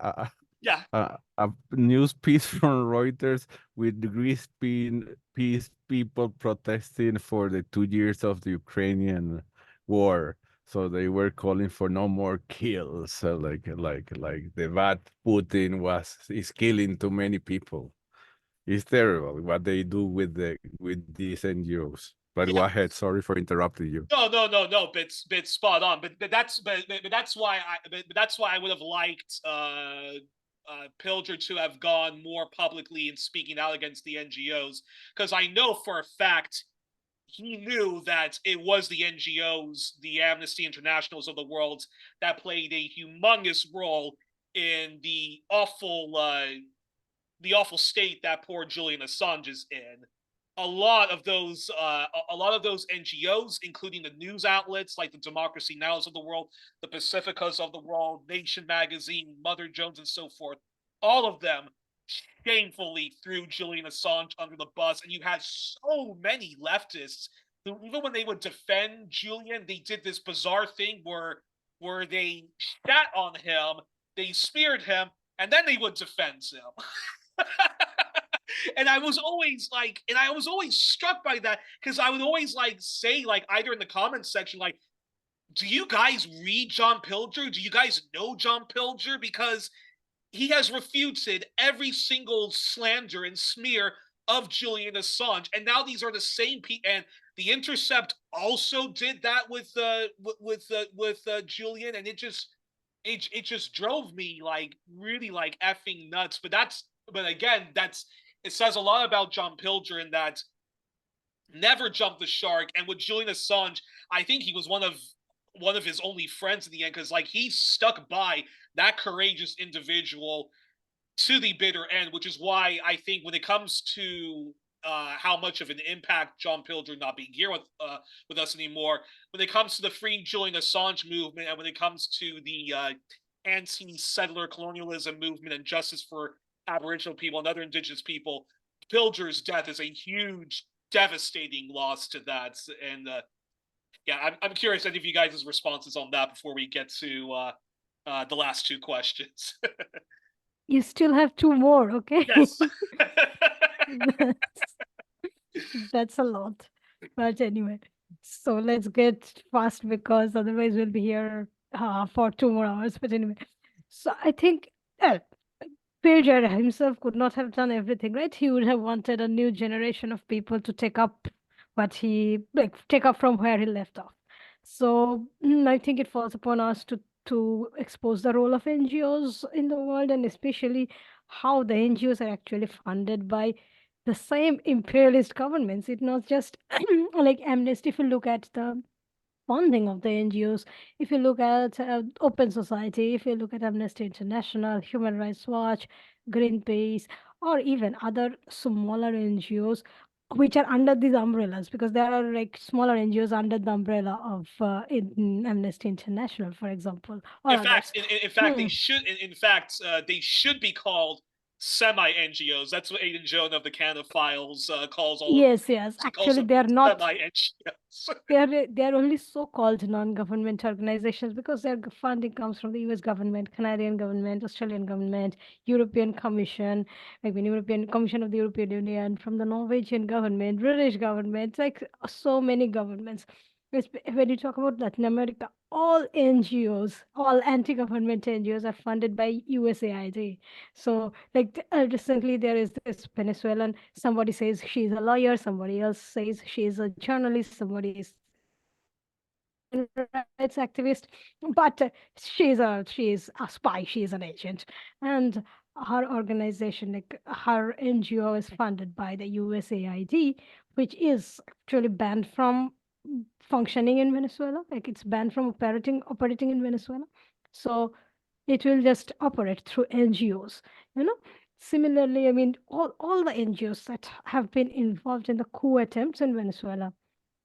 news piece from Reuters with the Greenpeace people protesting for the 2 years of the Ukrainian war. So they were calling for no more kills. So like the bad Putin is killing too many people. It's terrible what they do with these NGOs. But go ahead. Sorry for interrupting you. No. But spot on. But that's why I would have liked Pilger to have gone more publicly in speaking out against the NGOs, because I know for a fact he knew that it was the NGOs, the Amnesty Internationals of the world, that played a humongous role in the awful state that poor Julian Assange is in. A lot of those NGOs, including the news outlets like the Democracy Nows of the world, the Pacificas of the world, Nation Magazine, Mother Jones, and so forth, all of them shamefully threw Julian Assange under the bus. And you had so many leftists who, even when they would defend Julian, they did this bizarre thing where they shat on him, they smeared him, and then they would defend him. And I was always struck by that, because I would always say, either in the comments section, do you guys read John Pilger? Do you guys know John Pilger? Because he has refuted every single slander and smear of Julian Assange, and now these are the same people. And The Intercept also did that with Julian, and it just drove me really effing nuts. But again, it says a lot about John Pilger in that never jumped the shark. And with Julian Assange, I think he was one of his only friends in the end, because he stuck by that courageous individual to the bitter end, which is why I think when it comes to how much of an impact John Pilger not being here with us anymore, when it comes to the Free Julian Assange movement, and when it comes to the anti-settler colonialism movement and justice for Aboriginal people and other Indigenous people, Pilger's death is a huge, devastating loss to that. And I'm curious any of you guys' responses on that before we get to the last two questions. You still have two more, okay? Yes. That's a lot. But anyway, So let's get fast because otherwise we'll be here for 2 more hours. But anyway, so I think Pilger himself could not have done everything, right? He would have wanted a new generation of people to take up take up from where he left off. So I think it falls upon us to expose the role of NGOs in the world, and especially how the NGOs are actually funded by the same imperialist governments. It's not just like Amnesty. If you look at the funding of the NGOs, if you look at Open Society, if you look at Amnesty International, Human Rights Watch, Greenpeace, or even other smaller NGOs, which are under these umbrellas, because there are like smaller NGOs under the umbrella of Amnesty International, for example, or in fact, others. in fact, they should be called semi-NGOs. That's what Aidan Joan of the Canada Files calls all Yes, of them. yes. She calls Actually, them they are not. semi-NGOs. They are only so-called non-government organizations because their funding comes from the US government, Canadian government, Australian government, European Commission, European Commission of the European Union, from the Norwegian government, British government, like so many governments. When you talk about Latin America, all NGOs, all anti-government NGOs are funded by USAID. So like recently there is this Venezuelan, somebody says she's a lawyer, somebody else says she's a journalist, somebody is human rights activist, but she's a spy, she's an agent. And her organization, like her NGO, is funded by the USAID, which is actually banned from functioning in Venezuela. Like it's banned from operating in Venezuela. So it will just operate through NGOs, you know. Similarly, all the NGOs that have been involved in the coup attempts in Venezuela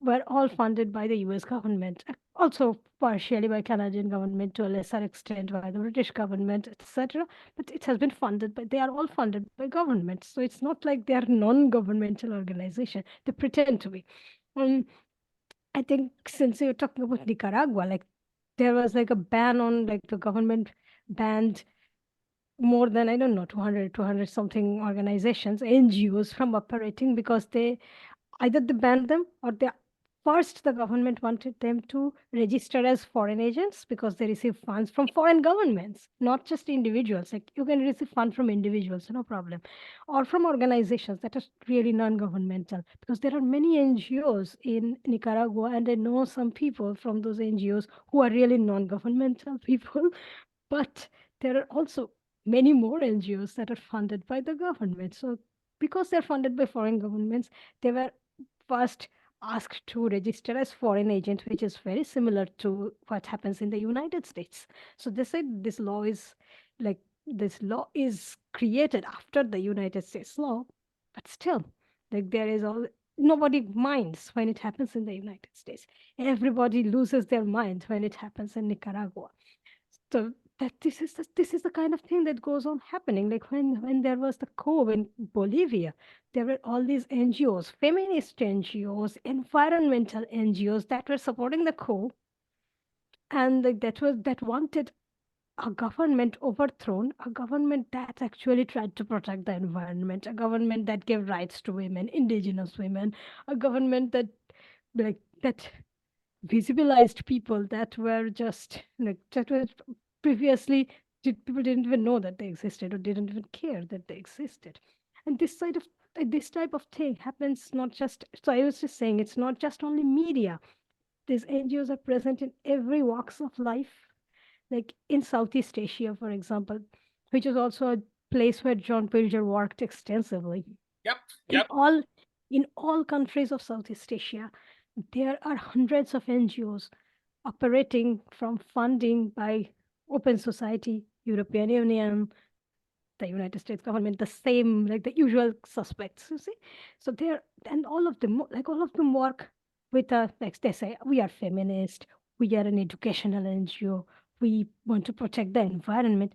were all funded by the US government, also partially by Canadian government, to a lesser extent by the British government, etc. But it has been funded, but they are all funded by government. So it's not like they are non-governmental organization. They pretend to be. I think since you're talking about Nicaragua, like there was like a ban on, like the government banned more than, I don't know, 200 something organizations, NGOs, from operating because either they banned them, or first the government wanted them to register as foreign agents because they receive funds from foreign governments, not just individuals. Like you can receive funds from individuals, no problem, or from organizations that are really non-governmental, because there are many NGOs in Nicaragua, and I know some people from those NGOs who are really non-governmental people. But there are also many more NGOs that are funded by the government. So because they're funded by foreign governments, they were first asked to register as foreign agent, which is very similar to what happens in the United States. So they said this law is created after the United States law, but still, like nobody minds when it happens in the United States. Everybody loses their mind when it happens in Nicaragua. So this is the kind of thing that goes on happening. Like when there was the coup in Bolivia, there were all these NGOs, feminist NGOs, environmental NGOs that were supporting the coup, and like that wanted a government overthrown, a government that actually tried to protect the environment, a government that gave rights to women, indigenous women, a government that visibilized people that were just like that were previously people didn't even know that they existed, or didn't even care that they existed. And this type of thing happens not just, so I was just saying, it's not just only media. These NGOs are present in every walks of life, like in Southeast Asia, for example, which is also a place where John Pilger worked extensively. Yep. In all countries of Southeast Asia, there are hundreds of NGOs operating from funding by Open Society, European Union, the United States government, the same, like the usual suspects, you see. So and all of them work with like they say, we are feminist, we are an educational NGO, we want to protect the environment,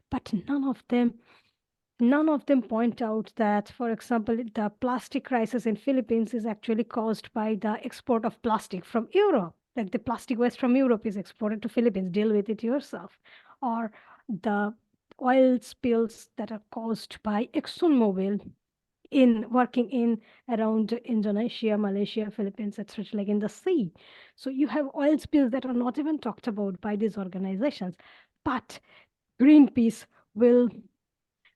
but none of them point out that, for example, the plastic crisis in Philippines is actually caused by the export of plastic from Europe. Like the plastic waste from Europe is exported to Philippines, deal with it yourself. Or the oil spills that are caused by ExxonMobil working in around Indonesia, Malaysia, Philippines, etc., like in the sea. So you have oil spills that are not even talked about by these organizations, but Greenpeace will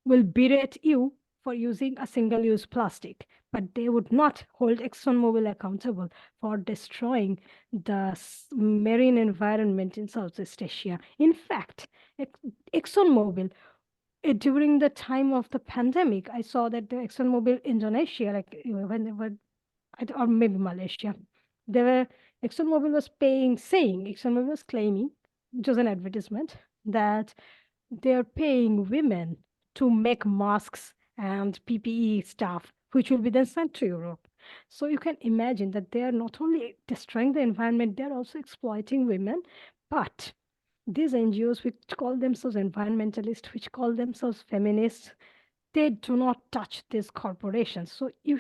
berate you for using a single-use plastic, but they would not hold ExxonMobil accountable for destroying the marine environment in Southeast Asia. In fact, ExxonMobil, during the time of the pandemic, I saw that the ExxonMobil Indonesia, like when they were, or maybe Malaysia, ExxonMobil was ExxonMobil was claiming, it was an advertisement, that they're paying women to make masks and PPE stuff, which will be then sent to Europe. So you can imagine that they are not only destroying the environment, they're also exploiting women. But these NGOs, which call themselves environmentalists, which call themselves feminists, they do not touch these corporations. So you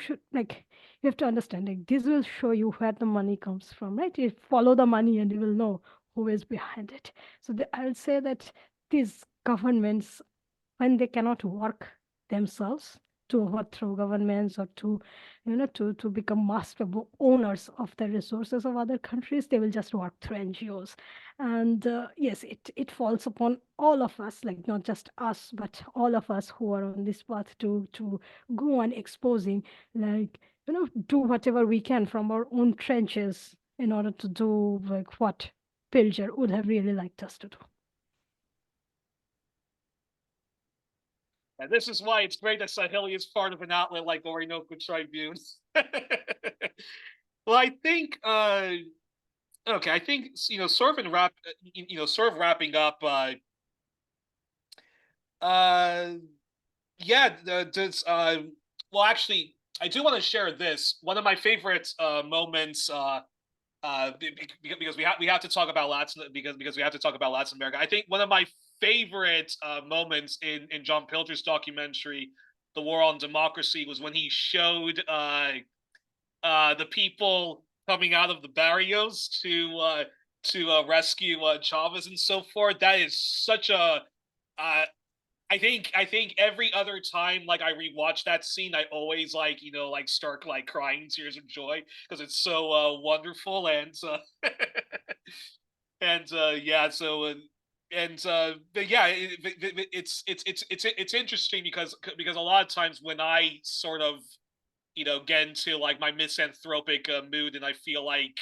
have to understand, like, this will show you where the money comes from, right? You follow the money and you will know who is behind it. So I'll say that these governments, when they cannot work themselves to overthrow governments or to become master owners of the resources of other countries, they will just work through NGOs. And yes, it falls upon all of us, like not just us, but all of us who are on this path to go on exposing, like, do whatever we can from our own trenches in order to do like what Pilger would have really liked us to do. And this is why it's great that Saheli is part of an outlet like Orinoco Tribune. Well, I think, okay, I think, sort of wrapping up, well, actually, I do want to share this. One of my favorite moments, because we have to talk about Latin, because we have to talk about Latin America. I think one of my favorite moments in John Pilger's documentary, The War on Democracy, was when he showed the people coming out of the barrios to rescue Chavez and so forth. That is such a I think every other time, like, I rewatch that scene, I always start crying tears of joy because it's so wonderful. And it's interesting because a lot of times when I sort of get into like my misanthropic mood and I feel like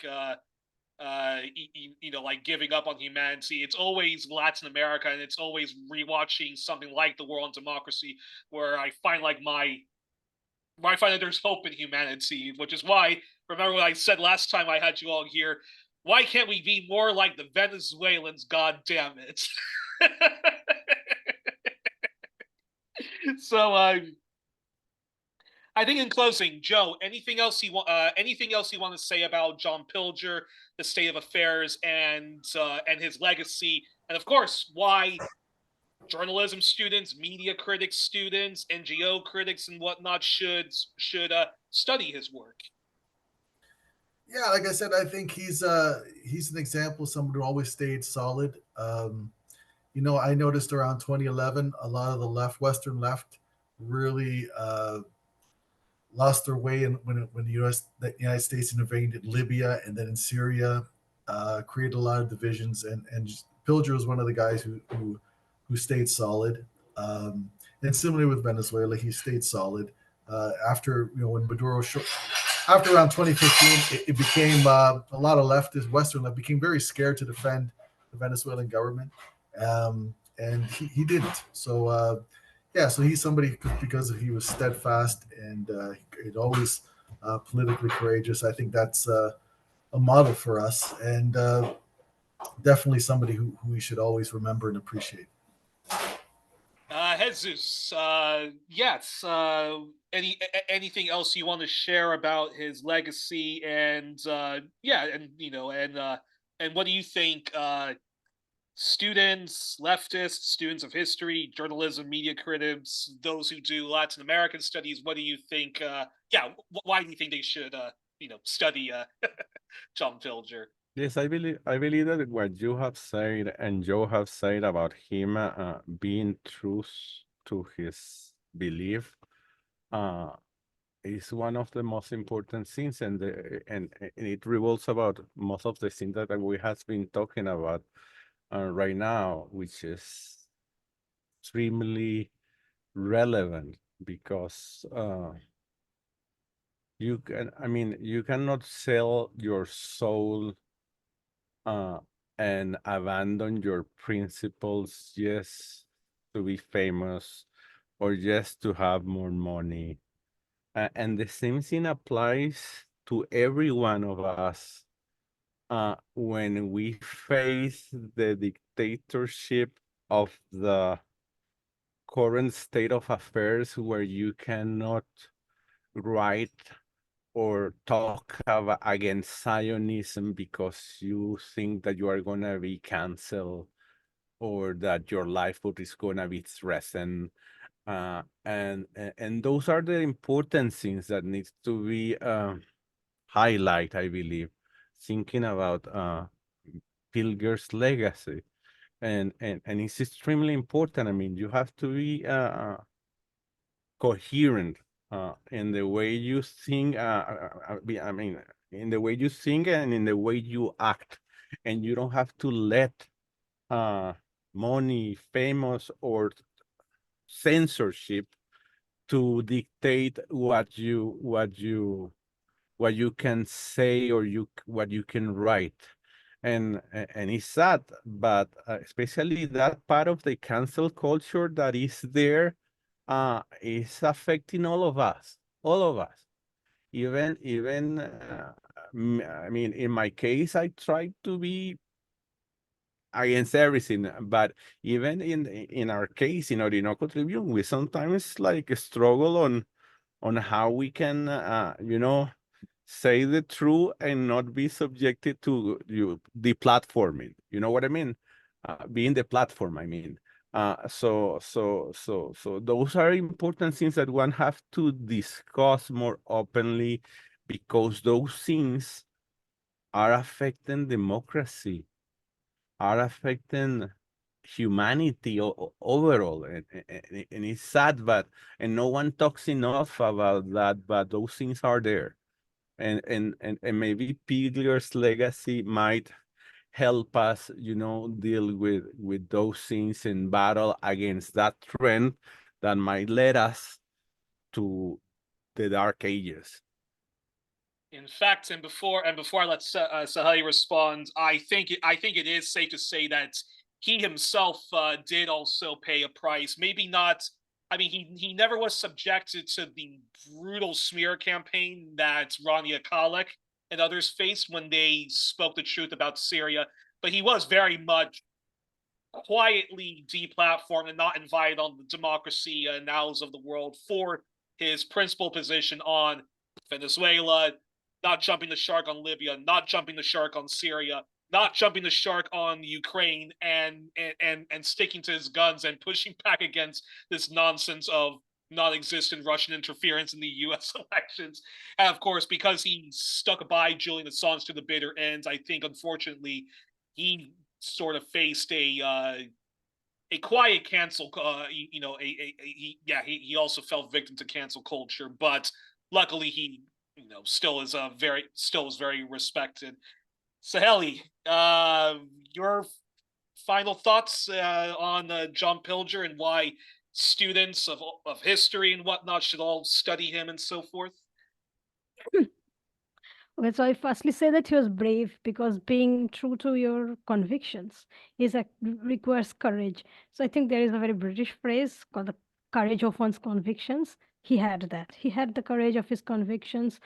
like giving up on humanity, it's always Latin America, and it's always rewatching something like The War on Democracy where I find that there's hope in humanity, which is why, remember what I said last time I had you all here, why can't we be more like the Venezuelans, god damn it. So I think in closing, Joe, anything else you want to say about John Pilger, the state of affairs, and his legacy, and of course why journalism students, media critics students, NGO critics, and whatnot should study his work? Yeah, like I said, I think he's an example of someone who always stayed solid. I noticed around 2011, a lot of the Western left, really lost their way when the United States invaded Libya and then in Syria, created a lot of divisions. And Pilger was one of the guys who stayed solid. And similarly with Venezuela, he stayed solid. After when Maduro after around 2015, it became a lot of leftists, Western left, became very scared to defend the Venezuelan government, and he didn't. So so he's somebody because he was steadfast and it always politically courageous. I think that's a model for us, and definitely somebody who we should always remember and appreciate. Jesus, yes. Anything else you want to share about his legacy and and what do you think students, leftists, students of history, journalism, media critics, those who do Latin American studies, what do you think? Why do you think they should study John Pilger? Yes, I believe that what you have said and Joe have said about him being true to his belief is one of the most important things, and it revolves about most of the things that we have been talking about right now, which is extremely relevant because you cannot sell your soul and abandon your principles just to be famous or just to have more money. And the same thing applies to every one of us when we face the dictatorship of the current state of affairs, where you cannot write or talk against Zionism because you think that you are going to be canceled or that your livelihood is going to be threatened. And those are the important things that needs to be highlight, I believe, thinking about Pilger's legacy. And it's extremely important. I mean, you have to be coherent in the way you think. I mean, in the way you think and in the way you act, and you don't have to let money, famous, or censorship to dictate what you can say or what you can write. And it's sad, but especially that part of the cancel culture that is there is affecting all of us, even I mean, in my case, I try to be against everything, but even in our case, in Orinoco Tribune, we sometimes like struggle on how we can say the truth and not be subjected to the platforming. You know what I mean? Being the platform, I mean. So those are important things that one have to discuss more openly, because those things are affecting democracy, are affecting humanity overall, and it's sad, and no one talks enough about that, but those things are there. And maybe Pilger's legacy might help us, deal with those things and battle against that trend that might lead us to the dark ages. In fact, and before I let Saheli respond, I think it is safe to say that he himself did also pay a price. Maybe not. I mean, he never was subjected to the brutal smear campaign that Rania Khalek and others faced when they spoke the truth about Syria, but he was very much quietly deplatformed and not invited on the democracy annals of the world for his principal position on Venezuela, not jumping the shark on Libya, not jumping the shark on Syria, not jumping the shark on Ukraine, and sticking to his guns and pushing back against this nonsense of non-existent Russian interference in the U.S. elections. And of course, because he stuck by Julian Assange to the bitter end, I think, unfortunately, he sort of faced a quiet cancel. He also fell victim to cancel culture, but luckily he still is very respected. Saheli, your final thoughts on John Pilger and why students of history and whatnot should all study him and so forth? Okay, so I firstly say that he was brave, because being true to your convictions requires courage. So I think there is a very British phrase called the courage of one's convictions. He had that. He had the courage of his convictions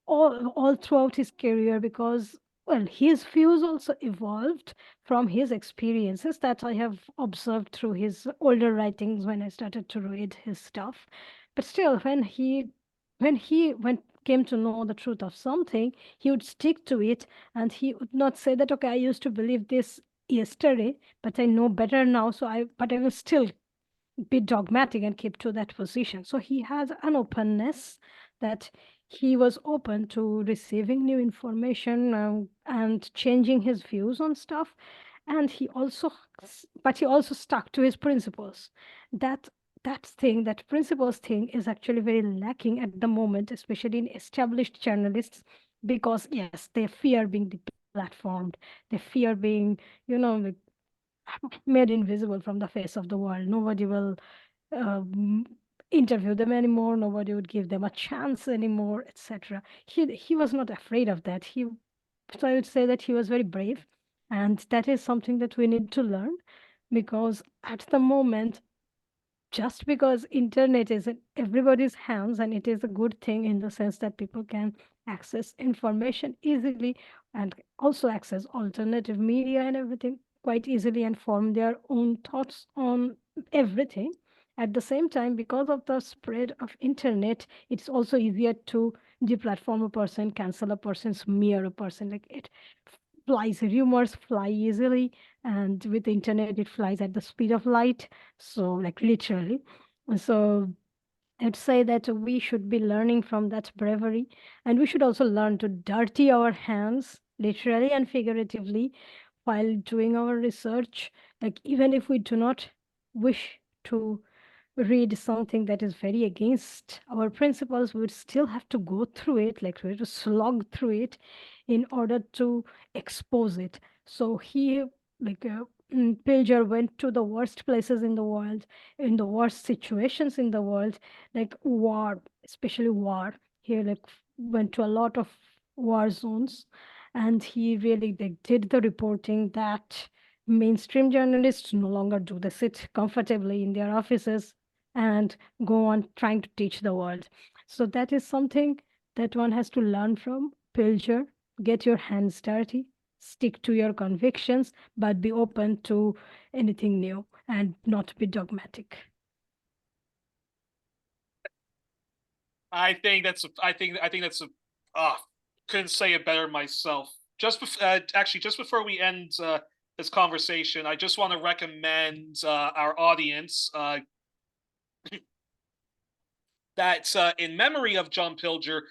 all throughout his career, because, well, his views also evolved from his experiences that I have observed through his older writings when I started to read his stuff. But still, when he came to know the truth of something, he would stick to it, and he would not say that, okay, I used to believe this yesterday, but I know better now, but I will still be dogmatic and keep to that position. So he has an openness, that he was open to receiving new information and changing his views on stuff. And he also stuck to his principles. That that thing, that principles thing, is actually very lacking at the moment, especially in established journalists, because yes, they fear being deplatformed, they fear being, like, made invisible from the face of the world. Nobody will interview them anymore. Nobody would give them a chance anymore, etc. He was not afraid of that. So I would say that he was very brave, and that is something that we need to learn, because at the moment, just because internet is in everybody's hands, and it is a good thing in the sense that people can access information easily and also access alternative media and everything quite easily and form their own thoughts on everything. At the same time, because of the spread of internet, it's also easier to deplatform a person, cancel a person, smear a person. Like, it flies, rumors fly easily, and with the internet it flies at the speed of light, so, like, literally. So I'd say that we should be learning from that bravery, and we should also learn to dirty our hands, literally and figuratively, while doing our research. Like, even if we do not wish to read something that is very against our principles, we would still have to go through it, like, we have to slog through it in order to expose it. So he, like, Pilger went to the worst places in the world, in the worst situations in the world, like war, especially war. He, like, went to a lot of war zones, and he really, like, did the reporting that mainstream journalists no longer do. They sit comfortably in their offices and go on trying to teach the world. So that is something that one has to learn from Pilger. Get your hands dirty, stick to your convictions, but be open to anything new and not be dogmatic. I think that's a couldn't say it better myself. Actually, just before we end this conversation, I just want to recommend our audience that in memory of John Pilger,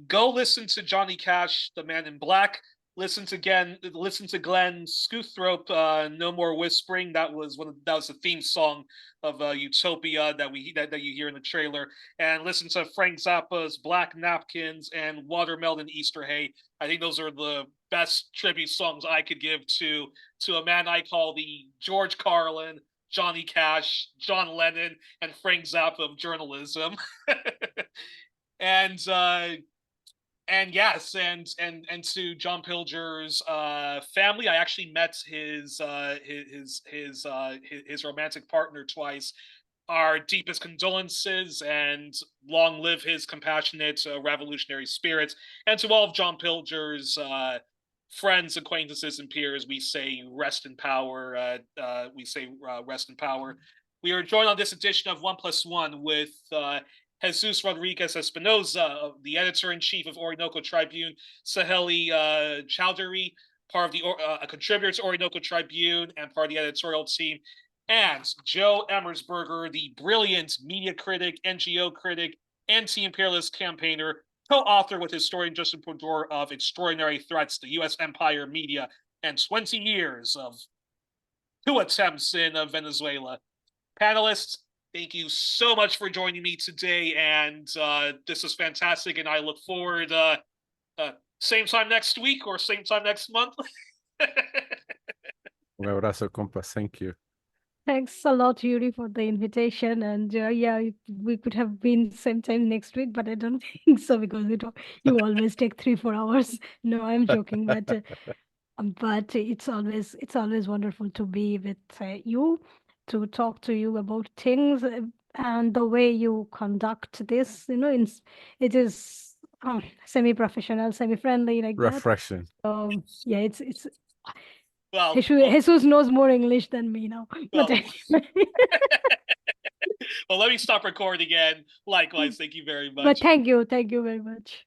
go listen to Johnny Cash, The Man in Black. Listen to Glenn Scoothrope, No More Whispering. That was the theme song of Utopia that you hear in the trailer. And listen to Frank Zappa's Black Napkins and Watermelon Easter Hay. I think those are the best tribute songs I could give to a man I call the George Carlin, Johnny Cash, John Lennon, and Frank Zappa of journalism. And yes, and to John Pilger's family, I actually met his romantic partner twice. Our deepest condolences, and long live his compassionate revolutionary spirit. And to all of John Pilger's friends, acquaintances, and peers, we say rest in power. Rest in power. We are joined on this edition of 1+1 with Jesus Rodriguez Espinoza, the editor-in-chief of Orinoco Tribune, Saheli Chowdhury, part of a contributor to Orinoco Tribune and part of the editorial team, and Joe Emersberger, the brilliant media critic, NGO critic, anti-imperialist campaigner, co-author with historian Justin Pudor of Extraordinary Threats, the U.S. Empire Media, and 20 Years of Coup Attempts in Venezuela. Panelists, thank you so much for joining me today, and this is fantastic, and I look forward same time next week or same time next month. Un abrazo, compas. Thank you. Thanks a lot, Yuri, for the invitation. And yeah, we could have been same time next week, but I don't think so, because you always take 3-4 hours. No, I'm joking, but it's always wonderful to be with you, to talk to you about things, and the way you conduct this. It is semi-professional, semi-friendly, like Refreshing. that. Yeah, it's. Well, Jesus knows more English than me now. But well, let me stop recording again. Likewise, thank you very much. But thank you very much.